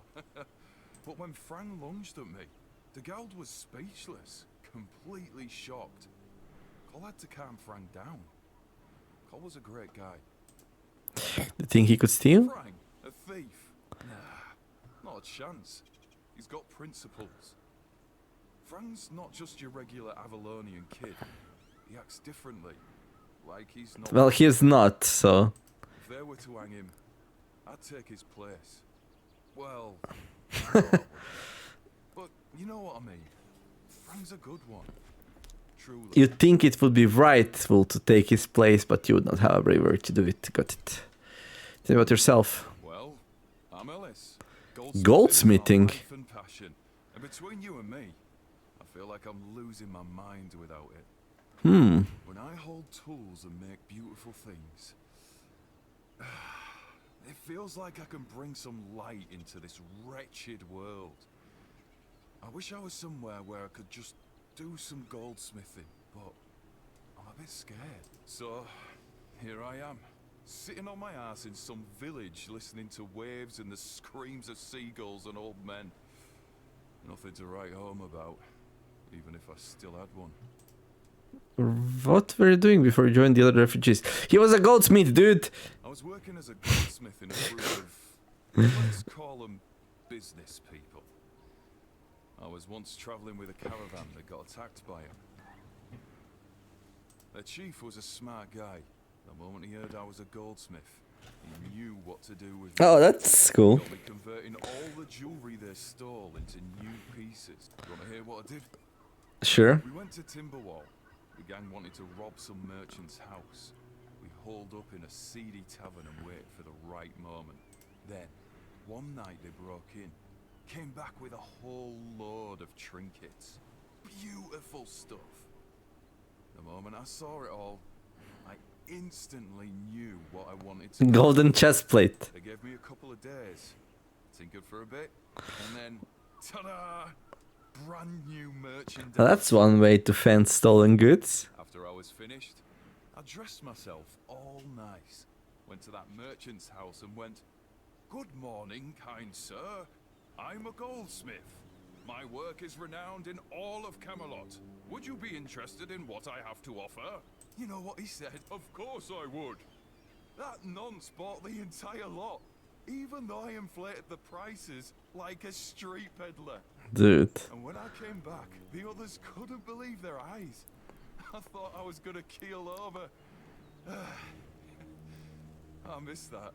But when Frank lunged at me, Dugald was speechless, completely shocked. Cole had to calm Frank down. Cole was a great guy. You think he could steal? Frank, a thief? Nah, not a chance. He's got principles. Frank's not just your regular Avalonian kid. He acts differently. Like he's not... Well, he's not, so... If they were to hang him, I'd take his place. Well... I know I would. But you know what I mean. Frank's a good one. Truly. You'd think it would be rightful to take his place, but you would not have a bravery to do it. Got it. Tell me about yourself. Well, I'm Ellis. Goldsmithing? Life and passion. And between you and me, I feel like I'm losing my mind without it. When I hold tools and make beautiful things, it feels like I can bring some light into this wretched world. I wish I was somewhere where I could just do some goldsmithing, but I'm a bit scared. So, here I am, sitting on my ass in some village listening to waves and the screams of seagulls and old men. Nothing to write home about, even if I still had one. What were you doing before you joined the other refugees? He was a goldsmith, dude! I was working as a goldsmith in a group of, let's call them business people. I was once travelling with a caravan that got attacked by him. Their chief was a smart guy. The moment he heard I was a goldsmith, he knew what to do with me. Oh, that's cool. Got me converting all the jewellery they stole into new pieces. You want to hear what I did? Sure. We went to Timberwall. The gang wanted to rob some merchant's house. We holed up in a seedy tavern and waited for the right moment. Then, one night they broke in. Came back with a whole load of trinkets. Beautiful stuff. The moment I saw it all, I instantly knew what I wanted to do. Golden chest plate. They gave me a couple of days. Tinkered for a bit, and then, ta-da! Brand new merchandise. Well, that's one way to fence stolen goods. After I was finished, I dressed myself all nice. Went to that merchant's house and went, "Good morning, kind sir. I'm a goldsmith. My work is renowned in all of Camelot. Would you be interested in what I have to offer?" You know what he said? Of course I would. That nonce bought the entire lot, even though I inflated the prices like a street peddler. Dude. And when I came back, the others couldn't believe their eyes. I thought I was gonna keel over. I miss that.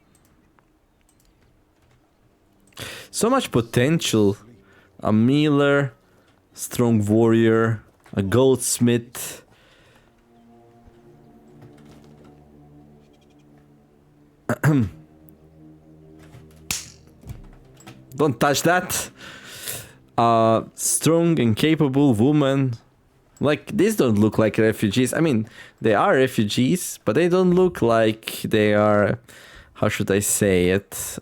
So much potential. A mealer, strong warrior, a goldsmith. Don't touch that. Strong and capable woman. Like, these don't look like refugees. I mean, they are refugees, but they don't look like they are... How should I say it?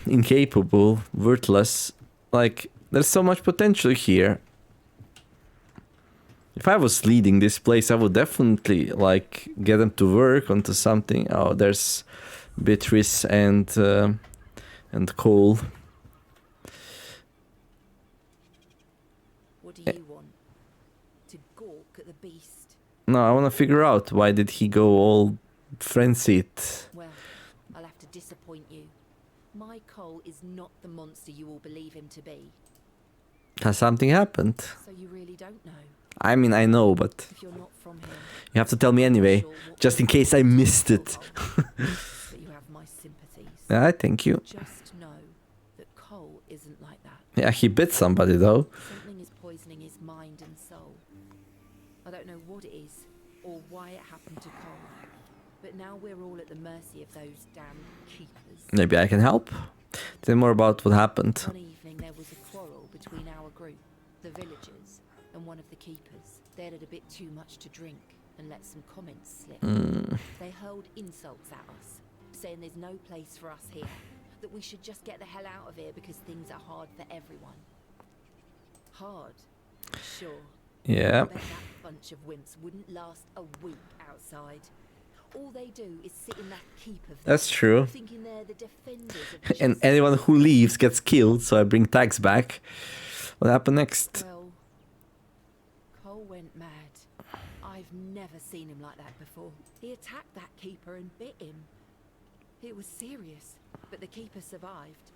Incapable, worthless. Like, there's so much potential here. If I was leading this place, I would definitely like get them to work onto something. Oh, there's Beatrice and Cole. What do you want? To gawk at the beast? No, I want to figure out why did he go all frenzied. Well, I'll have to disappoint you. My Cole is not the monster you all believe him to be. Has something happened? So you really don't know. I mean, I know, but If you're not from here, you have to tell me anyway, just in case I missed it. but you have my sympathies. Yeah, thank you. Just know that Cole isn't like that. Yeah, he bit somebody though. Something is poisoning his mind and soul. I don't know what it is or why it happened to Cole. But now we're all at the mercy of those damn keepers. Maybe I can help. Tell me more about what happened. One evening there was a quarrel between our group, the villagers, and one of the keepers. They had a bit too much to drink and let some comments slip. They hurled insults at us, saying there's no place for us here, that we should just get the hell out of here because things are hard for everyone. Hard? Sure. Yeah. I bet that bunch of wimps wouldn't last a week outside. All they do is sit in that keep of theirs, That's true. thinking they're the defenders of And justice. anyone who leaves gets killed, so I bring tags back. What happened next? Well, Cole went mad. I've never seen him like that before. He attacked that keeper and bit him. It was serious, but the keeper survived.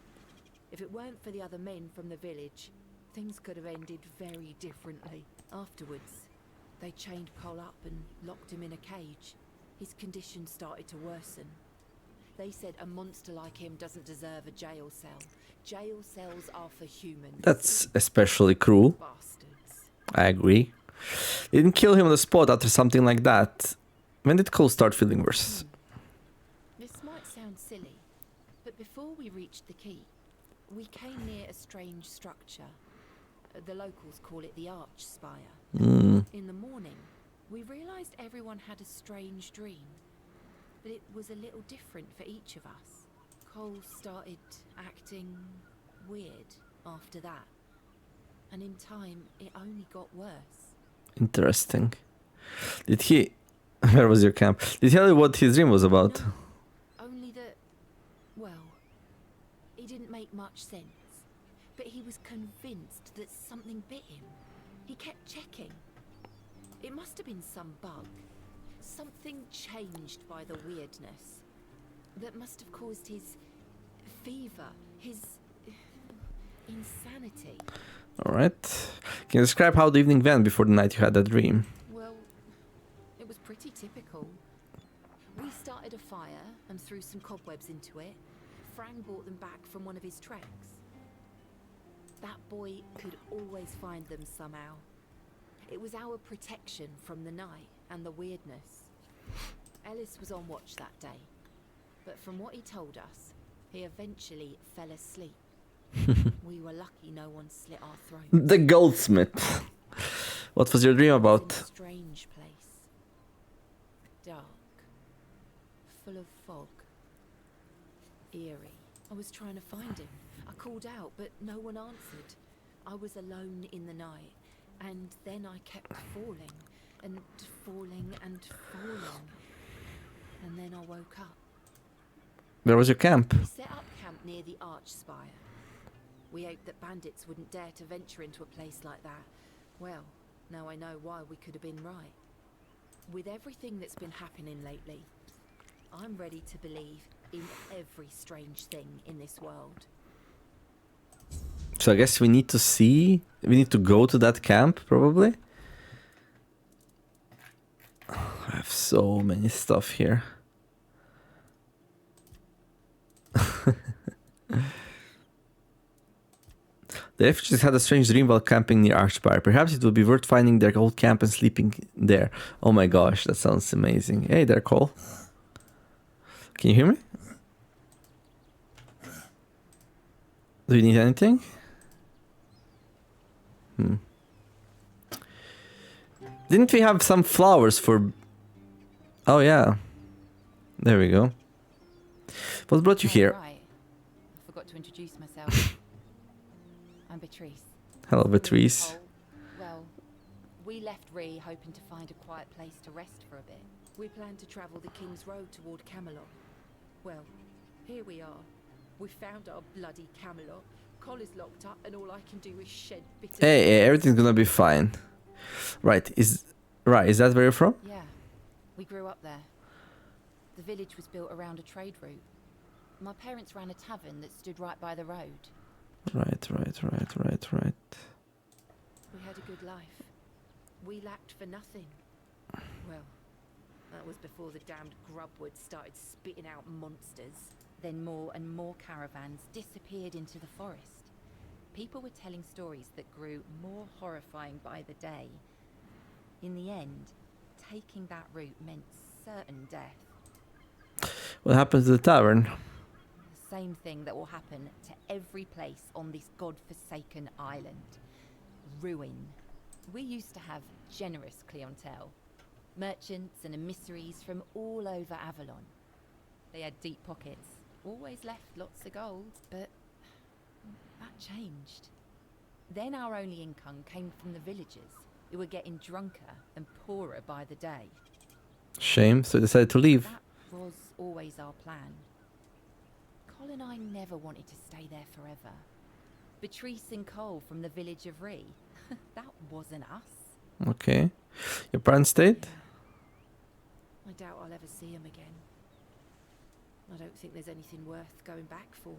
If it weren't for the other men from the village, things could have ended very differently. Afterwards, they chained Cole up and locked him in a cage. His condition started to worsen. They said a monster like him doesn't deserve a jail cell. Jail cells are for humans. That's especially cruel. Bastards. I agree. They didn't kill him on the spot after something like that. When did Cole start feeling worse? This might sound silly, but before we reached the keep, we came near a strange structure. The locals call it the Arch Spire. In the morning, we realized everyone had a strange dream, but it was a little different for each of us. Cole started acting weird after that, and in time, it only got worse. Interesting. Did he... Where was your camp? Did he tell you what his dream was about? No, only that, well, it didn't make much sense, but he was convinced that something bit him. He kept checking. It must have been some bug. Something changed by the weirdness. That must have caused his fever, his insanity. Alright. Can you describe how the evening went before the night you had that dream? Well, it was pretty typical. We started a fire and threw some cobwebs into it. Fran brought them back from one of his treks. That boy could always find them somehow. It was our protection from the night and the weirdness. Ellis was on watch that day, but from what he told us, he eventually fell asleep. We were lucky no one slit our throats. The goldsmith. What was your dream It was about? in a strange place. Dark. Full of fog. Eerie. I was trying to find him. I called out, but no one answered. I was alone in the night, and then I kept falling, and falling, and falling. And then I woke up. Where was your camp? We set up camp near the Arch Spire. We hoped that bandits wouldn't dare to venture into a place like that. Well, now I know why we could have been right. With everything that's been happening lately, I'm ready to believe in every strange thing in this world. So I guess we need to see... We need to go to that camp, probably? I have so many stuff here. The refugees had a strange dream while camping near Archspire. Perhaps it would be worth finding their old camp and sleeping there. Oh my gosh, that sounds amazing. Hey there, Cole. Can you hear me? Do you need anything? Didn't we have some flowers for... Oh yeah. There we go. What brought you here? Right. I forgot to introduce myself. I'm Beatrice. Hello, Beatrice. Well, We left Ree hoping to find a quiet place to rest for a bit. We planned to travel the King's Road toward Camelot. Well, here we are. We found our bloody Camelot. Collar's locked up and all I can do is shed bitter... Hey, everything's gonna be fine. Right, is that where you're from? Yeah, we grew up there. The village was built around a trade route. My parents ran a tavern that stood right by the road. Right. We had a good life. We lacked for nothing. Well, that was before the damned grubwood started spitting out monsters. Then more and more caravans disappeared into the forest. People were telling stories that grew more horrifying by the day. In the end, taking that route meant certain death. What happened to the tavern? The same thing that will happen to every place on this god-forsaken island. Ruin. We used to have generous clientele. Merchants and emissaries from all over Avalon. They had deep pockets, always left lots of gold, but that changed. Then our only income came from the villagers, who were getting drunker and poorer by the day. Shame, so you decided to leave. That was always our plan. Cole and I never wanted to stay there forever. Beatrice and Cole from the village of Ree, that wasn't us. Okay. Your parents stayed? I doubt I'll ever see him again. I don't think there's anything worth going back for.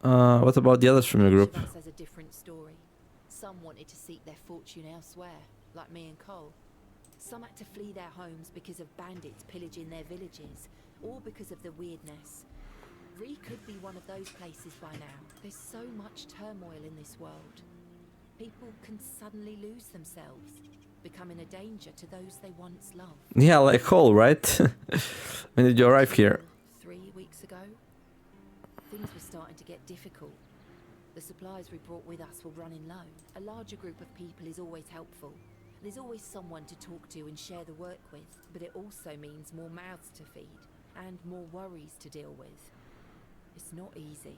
What about the others from your group? Each of us has a different story. Some wanted to seek their fortune elsewhere, like me and Cole. Some had to flee their homes because of bandits pillaging their villages, or because of the weirdness. Ree could be one of those places by now. There's so much turmoil in this world. People can suddenly lose themselves, becoming a danger to those they once loved. Yeah, like Cole, right? When did you arrive here? 3 weeks ago. Things were starting to get difficult. The supplies we brought with us were running low. A larger group of people is always helpful. There's always someone to talk to and share the work with, but it also means more mouths to feed and more worries to deal with. It's not easy.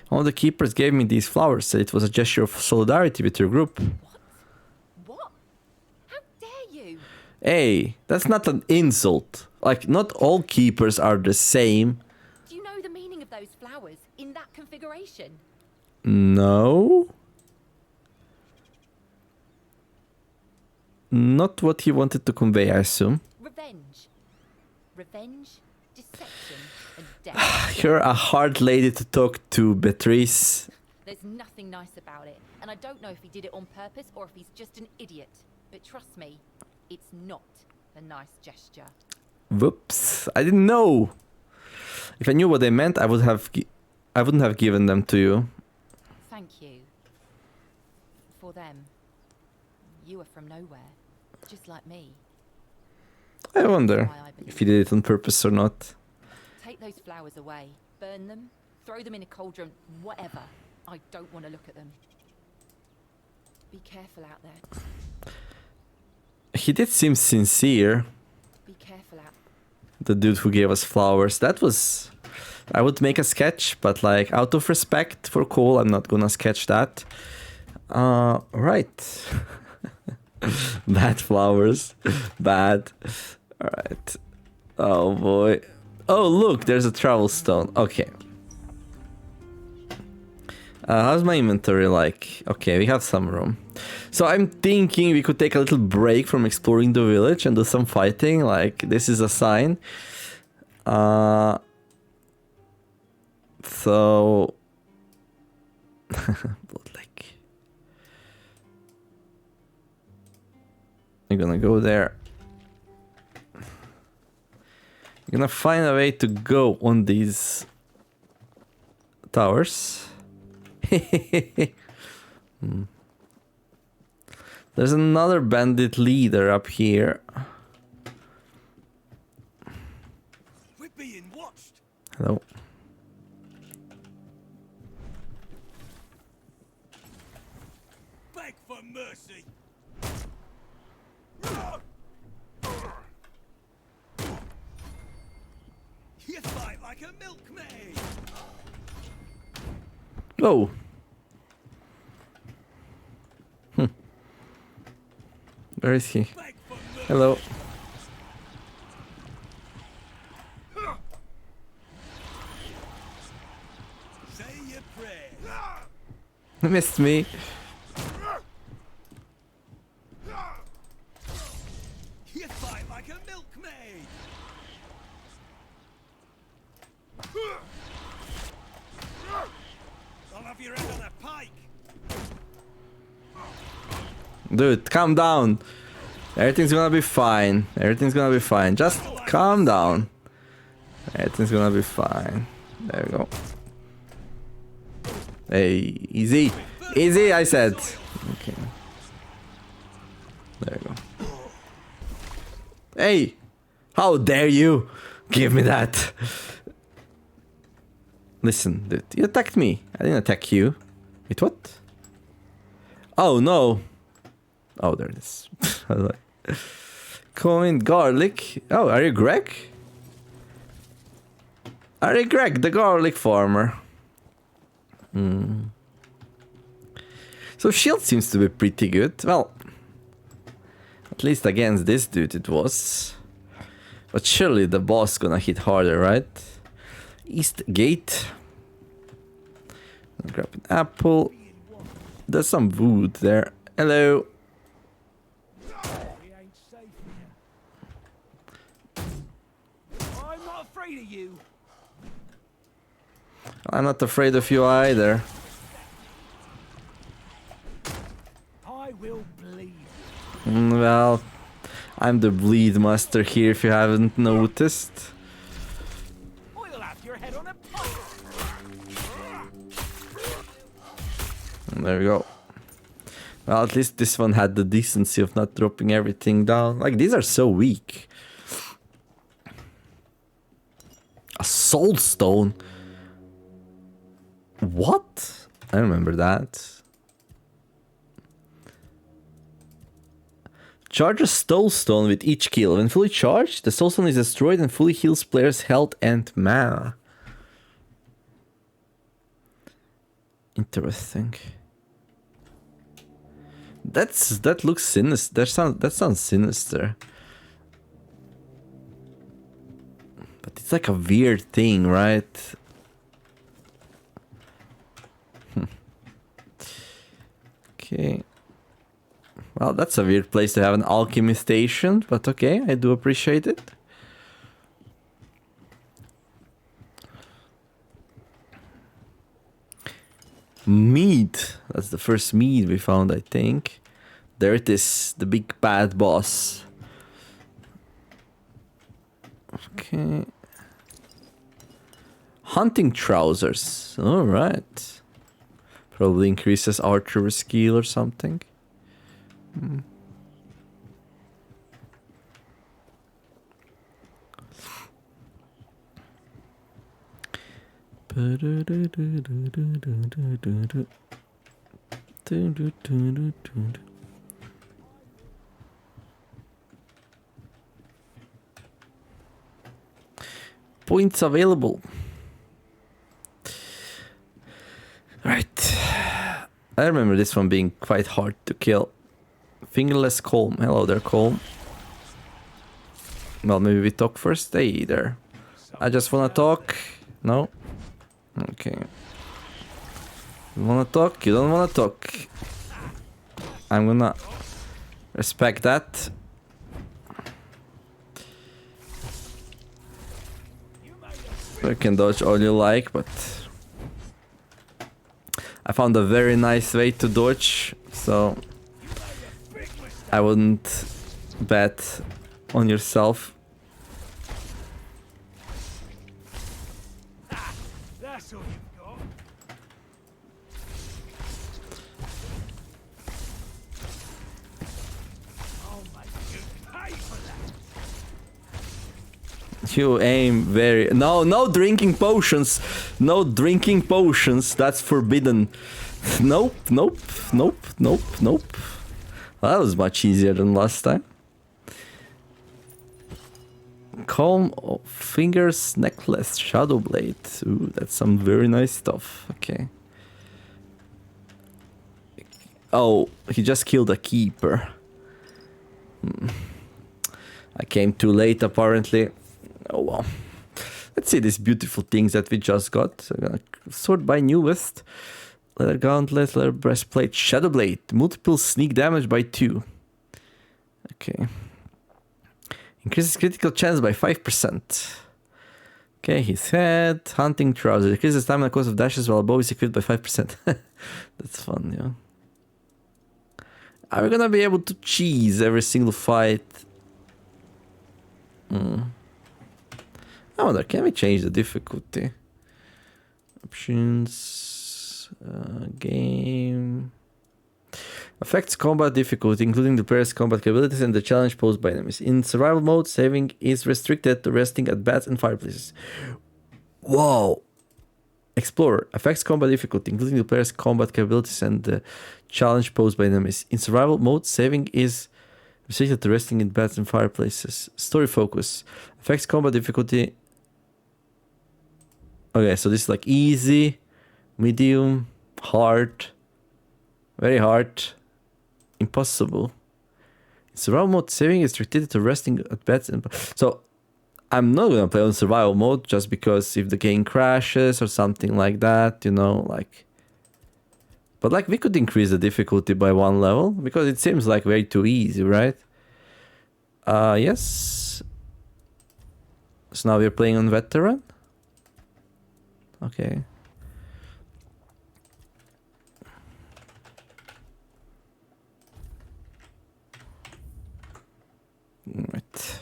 One of the keepers gave me these flowers, said it was a gesture of solidarity with your group. What? How dare you? Hey, that's not an insult. Like, not all keepers are the same. Do you know the meaning of those flowers in that configuration? No. Not what he wanted to convey, I assume. Revenge. Revenge, deception, and death. You're a hard lady to talk to, Beatrice. There's nothing nice about it, and I don't know if he did it on purpose or if he's just an idiot. But trust me, it's not a nice gesture. Whoops, I didn't know. If I knew what they meant, I wouldn't have given them to you. Thank you. For them. You were from nowhere, just like me. I wonder if he did it on purpose or not. Take those flowers away, burn them, throw them in a cauldron, whatever. I don't want to look at them. Be careful out there. He did seem sincere. Be careful out. The dude who gave us flowers. That was... I would make a sketch, but like out of respect for Cole, I'm not gonna sketch that. Right. Bad flowers. Bad. Alright. Oh boy. Oh look, there's a travel stone. Okay. How's my inventory like? Okay, we have some room. So I'm thinking we could take a little break from exploring the village and do some fighting. Like, this is a sign. So... Blood Lake. I'm gonna go there. I'm gonna find a way to go on these towers. There's another bandit leader up here. We're being watched. Hello. Beg for mercy. You fight like a milkmaid. Oh. Where is he? Hello. Say your prayers. Missed me. You fight like a milkmaid. I'll have your head on a pike. Dude, calm down. Everything's gonna be fine. Everything's gonna be fine. Just calm down. Everything's gonna be fine. There we go. Hey, easy. Easy, I said. Okay. There we go. Hey! How dare you! Give me that! Listen, dude, you attacked me. I didn't attack you. Wait, what? Oh, no. Oh, there it is. Coin, garlic. Oh, are you Greg? Are you Greg, the garlic farmer? So shield seems to be pretty good. Well, at least against this dude it was. But surely the boss gonna hit harder, right? East gate. I'll grab an apple. There's some wood there. Hello. We ain't safe here. I'm not afraid of you. I'm not afraid of you either. I will bleed. Well, I'm the bleed master here if you haven't noticed. I'll have your head on a pike. There we go. Well, at least this one had the decency of not dropping everything down. Like, these are so weak. A soul stone? What? I remember that. Charge a soul stone with each kill. When fully charged, the soul stone is destroyed and fully heals players' health and mana. Interesting. That looks sinister. That sounds sinister. But it's like a weird thing, right? Okay. Well, that's a weird place to have an alchemy station, but okay, I do appreciate it. Mead. That's the first mead we found, I think. There it is, the big bad boss. Okay. Hunting trousers. Alright. Probably increases archery skill or something. Points available. Right. I remember this one being quite hard to kill. Fingerless Calm. Hello there, Calm. Well, maybe we talk first. Hey there. I just wanna talk. No? Okay. You wanna talk? You don't wanna talk. I'm gonna respect that. You can dodge all you like, but I found a very nice way to dodge, so I wouldn't bet on yourself. That's all you've got. I'll make you pay for that. You aim very... No drinking potions. No drinking potions. That's forbidden. Nope. Well, that was much easier than last time. Calm of Fingers Necklace. Shadow Blade. Ooh, that's some very nice stuff. Okay. Oh, he just killed a keeper. I came too late, apparently. Oh well. Let's see these beautiful things that we just got. So I'm gonna sort by newest. Leather gauntlet, leather breastplate, shadow blade. Multiple sneak damage by 2. Okay. Increases critical chance by 5%. Okay, his head. Hunting trousers. Increases stamina cost of dashes while a bow is equipped by 5%. That's fun, yeah. Are we gonna be able to cheese every single fight? I wonder, can we change the difficulty? Options, game. Affects combat difficulty, including the player's combat capabilities and the challenge posed by enemies. In survival mode, saving is restricted to resting at beds and fireplaces. Whoa! Explorer. Affects combat difficulty, including the player's combat capabilities and the challenge posed by enemies. In survival mode, saving is restricted to resting in beds and fireplaces. Story focus. Affects combat difficulty. Okay, so this is like easy, medium, hard, very hard, impossible. In survival mode, saving is restricted to resting at beds and... So, I'm not gonna play on survival mode just because if the game crashes or something like that, you know, like... But like, we could increase the difficulty by 1 level because it seems like way too easy, right? Yes. So now we're playing on veteran. Okay. Right.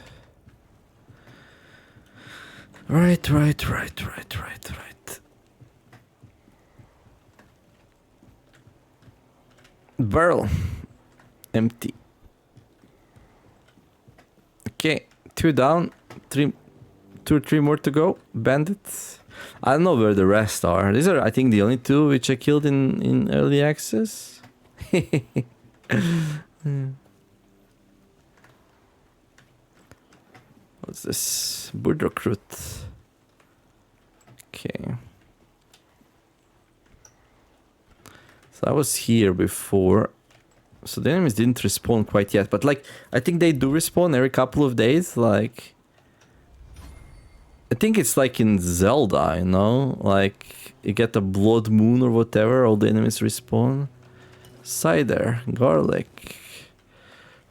Barrel. Empty. Okay, 2 down, 2 or 3 more to go. Bandits. I don't know where the rest are. These are, I think, the only 2 which I killed in early access. What's this? Bird recruit. Okay. So I was here before. So the enemies didn't respawn quite yet. But like, I think they do respawn every couple of days. Like, I think it's like in Zelda, you know? Like, you get a blood moon or whatever, all the enemies respawn. Cider, garlic,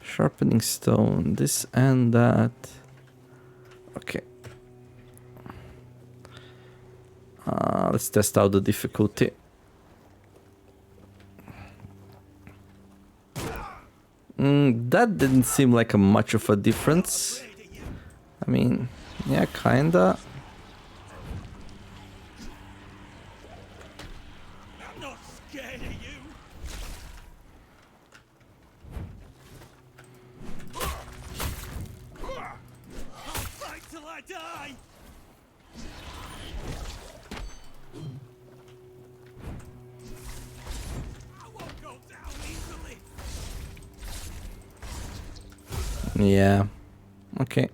sharpening stone, this and that. Okay. Let's test out the difficulty. That didn't seem like much of a difference. I mean, yeah, kinda. I'm not scared of you. I'll fight till I die. I won't go down easily. Yeah. Okay.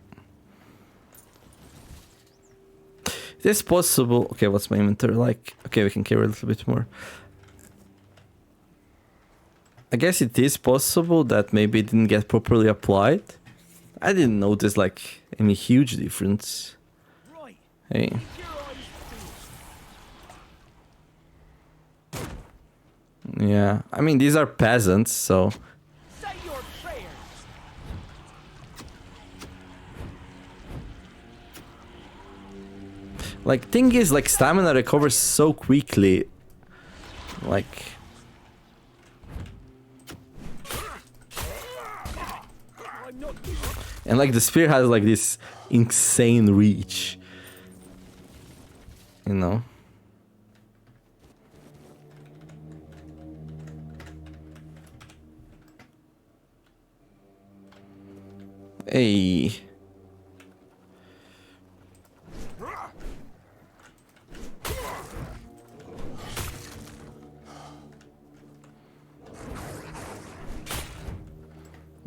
It is possible. Okay, what's my inventory like? Okay, we can carry a little bit more. I guess it is possible that maybe it didn't get properly applied. I didn't notice like any huge difference. Hey. Yeah, I mean these are peasants, so. Like, thing is, like, stamina recovers so quickly. Like... And, like, the spear has, like, this insane reach. You know? Hey...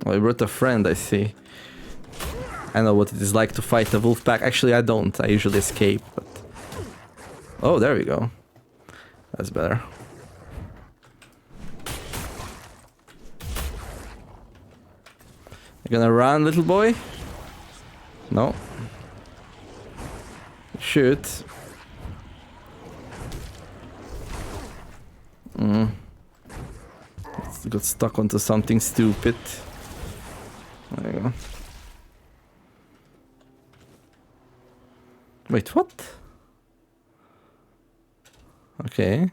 Oh, I brought a friend, I see. I know what it is like to fight a wolf pack. Actually, I don't. I usually escape, but... Oh, there we go. That's better. You gonna run, little boy? No. Shoot. Got stuck onto something stupid. There you go. Wait, what? Okay.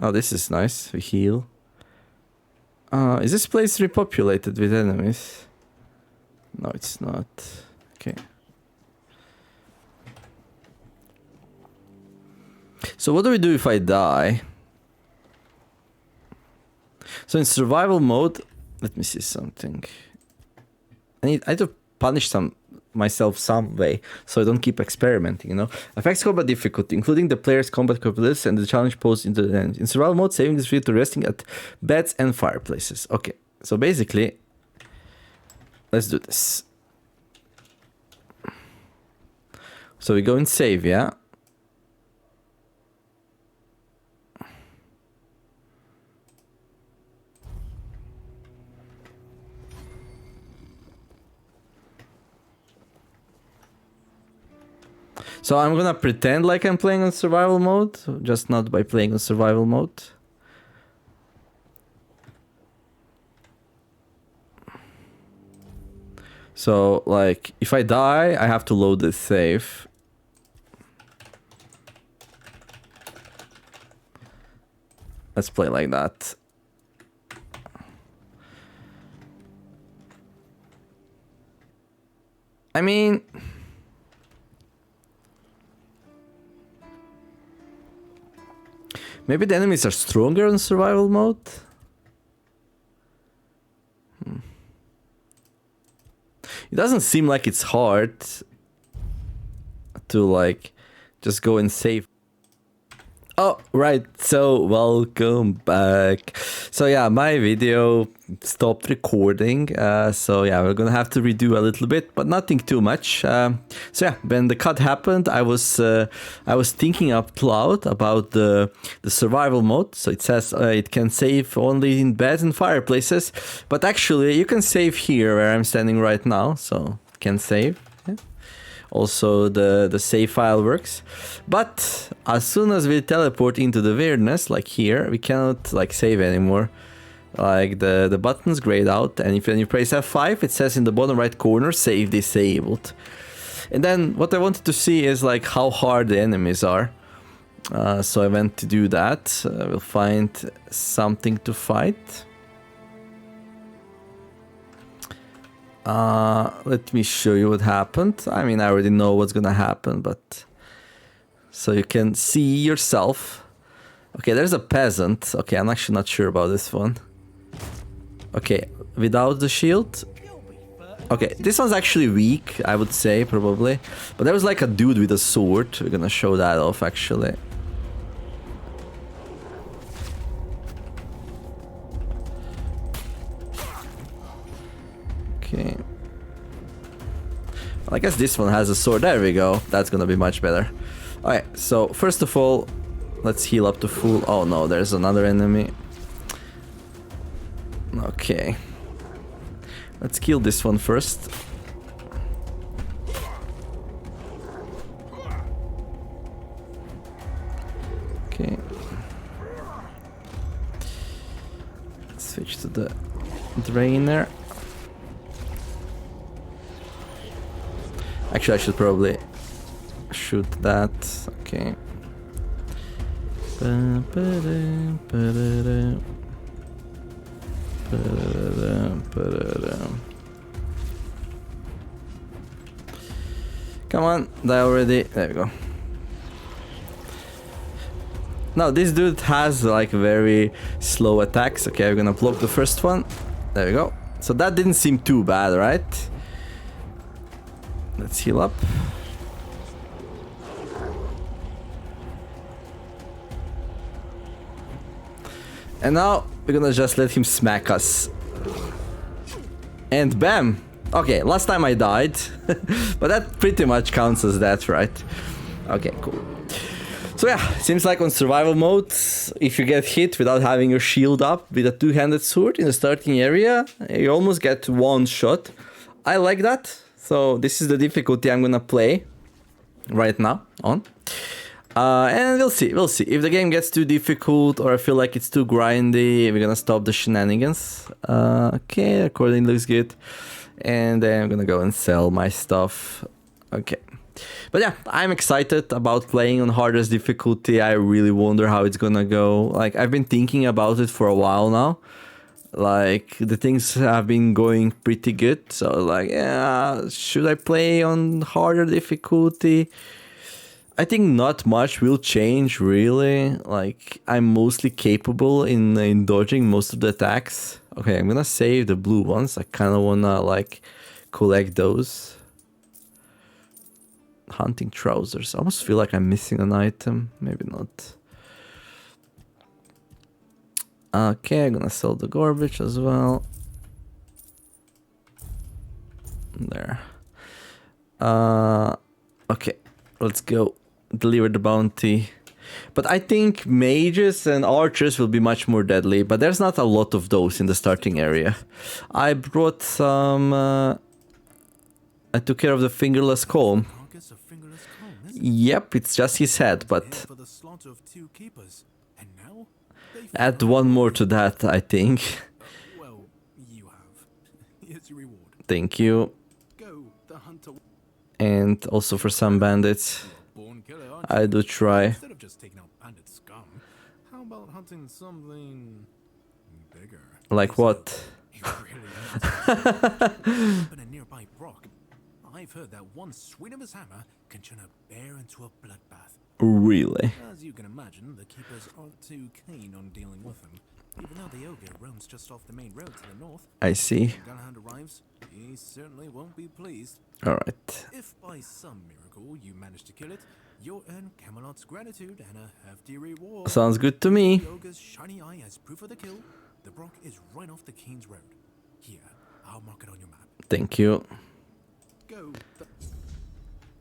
Oh, this is nice. We heal. Is this place repopulated with enemies? No, it's not. Okay. So what do we do if I die? So in survival mode, let me see something. I need to punish myself some way, so I don't keep experimenting, you know? Affects combat difficulty, including the player's combat capabilities and the challenge posed into the end. In survival mode, saving is free to resting at beds and fireplaces. Okay, so basically, let's do this. So we go and save, yeah? So I'm gonna pretend like I'm playing on survival mode, just not by playing on survival mode. So, like, if I die, I have to load this save. Let's play like that. I mean... maybe the enemies are stronger in survival mode? It doesn't seem like it's hard to, like, just go and save. Oh, right, so welcome back. So yeah, my video stopped recording, so yeah, we're gonna have to redo a little bit, but nothing too much. So yeah, when the cut happened, I was thinking out loud about the survival mode. So it says it can save only in beds and fireplaces, but actually you can save here where I'm standing right now, so it can save. Yeah. Also, the save file works, but as soon as we teleport into the weirdness, like here, we cannot like save anymore. Like the button's grayed out, and when you press F5, it says in the bottom right corner, save disabled. And then what I wanted to see is like how hard the enemies are. So I went to do that. We'll find something to fight. Let me show you what happened. I mean, I already know what's gonna happen, but... so you can see yourself. Okay, there's a peasant. Okay, I'm actually not sure about this one. Okay, without the shield. Okay, this one's actually weak, I would say, probably. But there was like a dude with a sword. We're gonna show that off, actually. Okay. Well, I guess this one has a sword. There we go. That's gonna be much better. Alright, so first of all, let's heal up to full. Oh no, there's another enemy. Okay. Let's kill this one first. Okay. Switch to the drainer. Actually, I should probably shoot that. Okay. Come on, die already. There we go. Now this dude has like very slow attacks. Okay, we're gonna block the first one. There we go. So that didn't seem too bad, right? Let's heal up. And now we're gonna just let him smack us. And bam! Okay, last time I died. But that pretty much counts as that, right? Okay, cool. So yeah, seems like on survival mode, if you get hit without having your shield up with a two-handed sword in the starting area, you almost get one shot. I like that. So this is the difficulty I'm gonna play right now on. And we'll see. If the game gets too difficult or I feel like it's too grindy, we're gonna stop the shenanigans. Okay, recording looks good. And then I'm gonna go and sell my stuff. Okay. But yeah, I'm excited about playing on hardest difficulty. I really wonder how it's gonna go. Like, I've been thinking about it for a while now. Like, the things have been going pretty good. So, like, yeah, should I play on harder difficulty? I think not much will change, really. Like, I'm mostly capable in dodging most of the attacks. Okay, I'm gonna save the blue ones. I kind of wanna, like, collect those. Hunting trousers. I almost feel like I'm missing an item. Maybe not. Okay, I'm gonna sell the garbage as well. There. Okay, let's go. Deliver the bounty. But I think mages and archers will be much more deadly, but there's not a lot of those in the starting area. I brought some... I took care of the fingerless comb. Yep, it's just his head, but... add one more to that, I think. Well, you have. Here's your reward. Thank you. Go, the hunter. And also for some bandits. I do try. Instead of just taking out bandit scum, how about hunting something bigger? Like what? Up in a nearby brook, I've heard that one swing of his hammer can turn a bear into a bloodbath. Really? As you can imagine, the keepers aren't too keen on dealing with him, even though the ogre roams just off the main road to the north. I see. When Galahad arrives, he certainly won't be pleased. Alright. If by some miracle you manage to kill it, you'll earn Camelot's gratitude and a hefty reward. Sounds good to me. The ogre's shiny eye as proof of the kill. The brook is right off the King's Road. Here, I'll mark it on your map. Thank you. Go.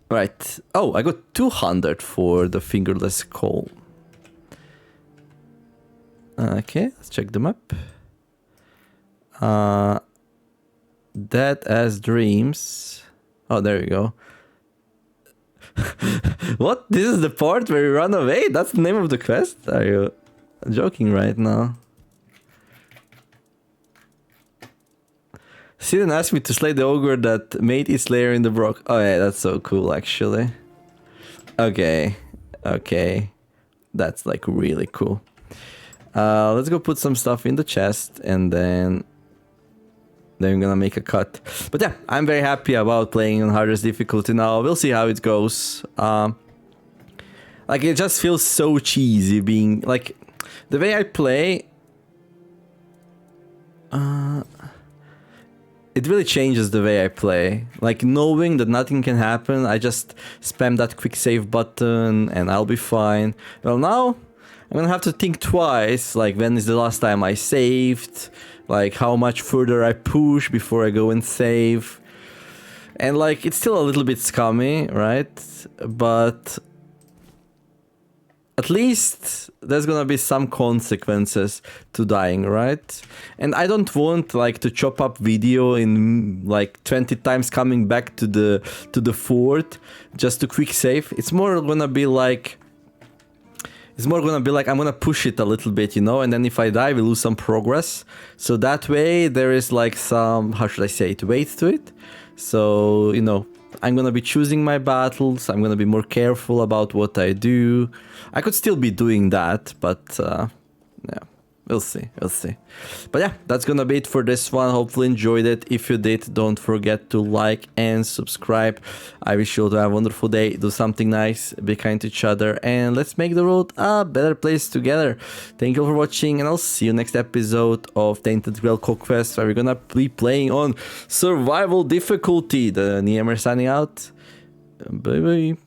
Right. Oh, I got 200 for the fingerless coal. Okay, let's check the map. Dead as dreams. Oh, there you go. What? This is the part where you run away? That's the name of the quest? Are you joking right now? Sidon asked me to slay the ogre that made its lair in the brook. Oh yeah, that's so cool actually. Okay. Okay. That's like really cool. Let's go put some stuff in the chest and then I'm gonna make a cut. But yeah, I'm very happy about playing on hardest difficulty now. We'll see how it goes. Like, it just feels so cheesy being like the way I play. It really changes the way I play. Like, knowing that nothing can happen, I just spam that quick save button and I'll be fine. Well, now I'm gonna have to think twice, like when is the last time I saved, like how much further I push before I go and save. And like, it's still a little bit scummy, right? But at least there's gonna be some consequences to dying, right? And I don't want like to chop up video in like 20 times coming back to the fort just to quick save. It's more gonna be like I'm gonna push it a little bit, you know, and then if I die we lose some progress. So that way there is like some, how should I say it, weight to it. So, you know, I'm gonna be choosing my battles, I'm gonna be more careful about what I do. I could still be doing that, but yeah, we'll see. But yeah, that's gonna be it for this one. Hopefully enjoyed it. If you did, don't forget to like and subscribe. I wish you all to have a wonderful day, do something nice, be kind to each other, and let's make the world a better place together. Thank you all for watching, and I'll see you next episode of Tainted Grail Conquest, where we're gonna be playing on survival difficulty. The Niemer signing out. Bye bye.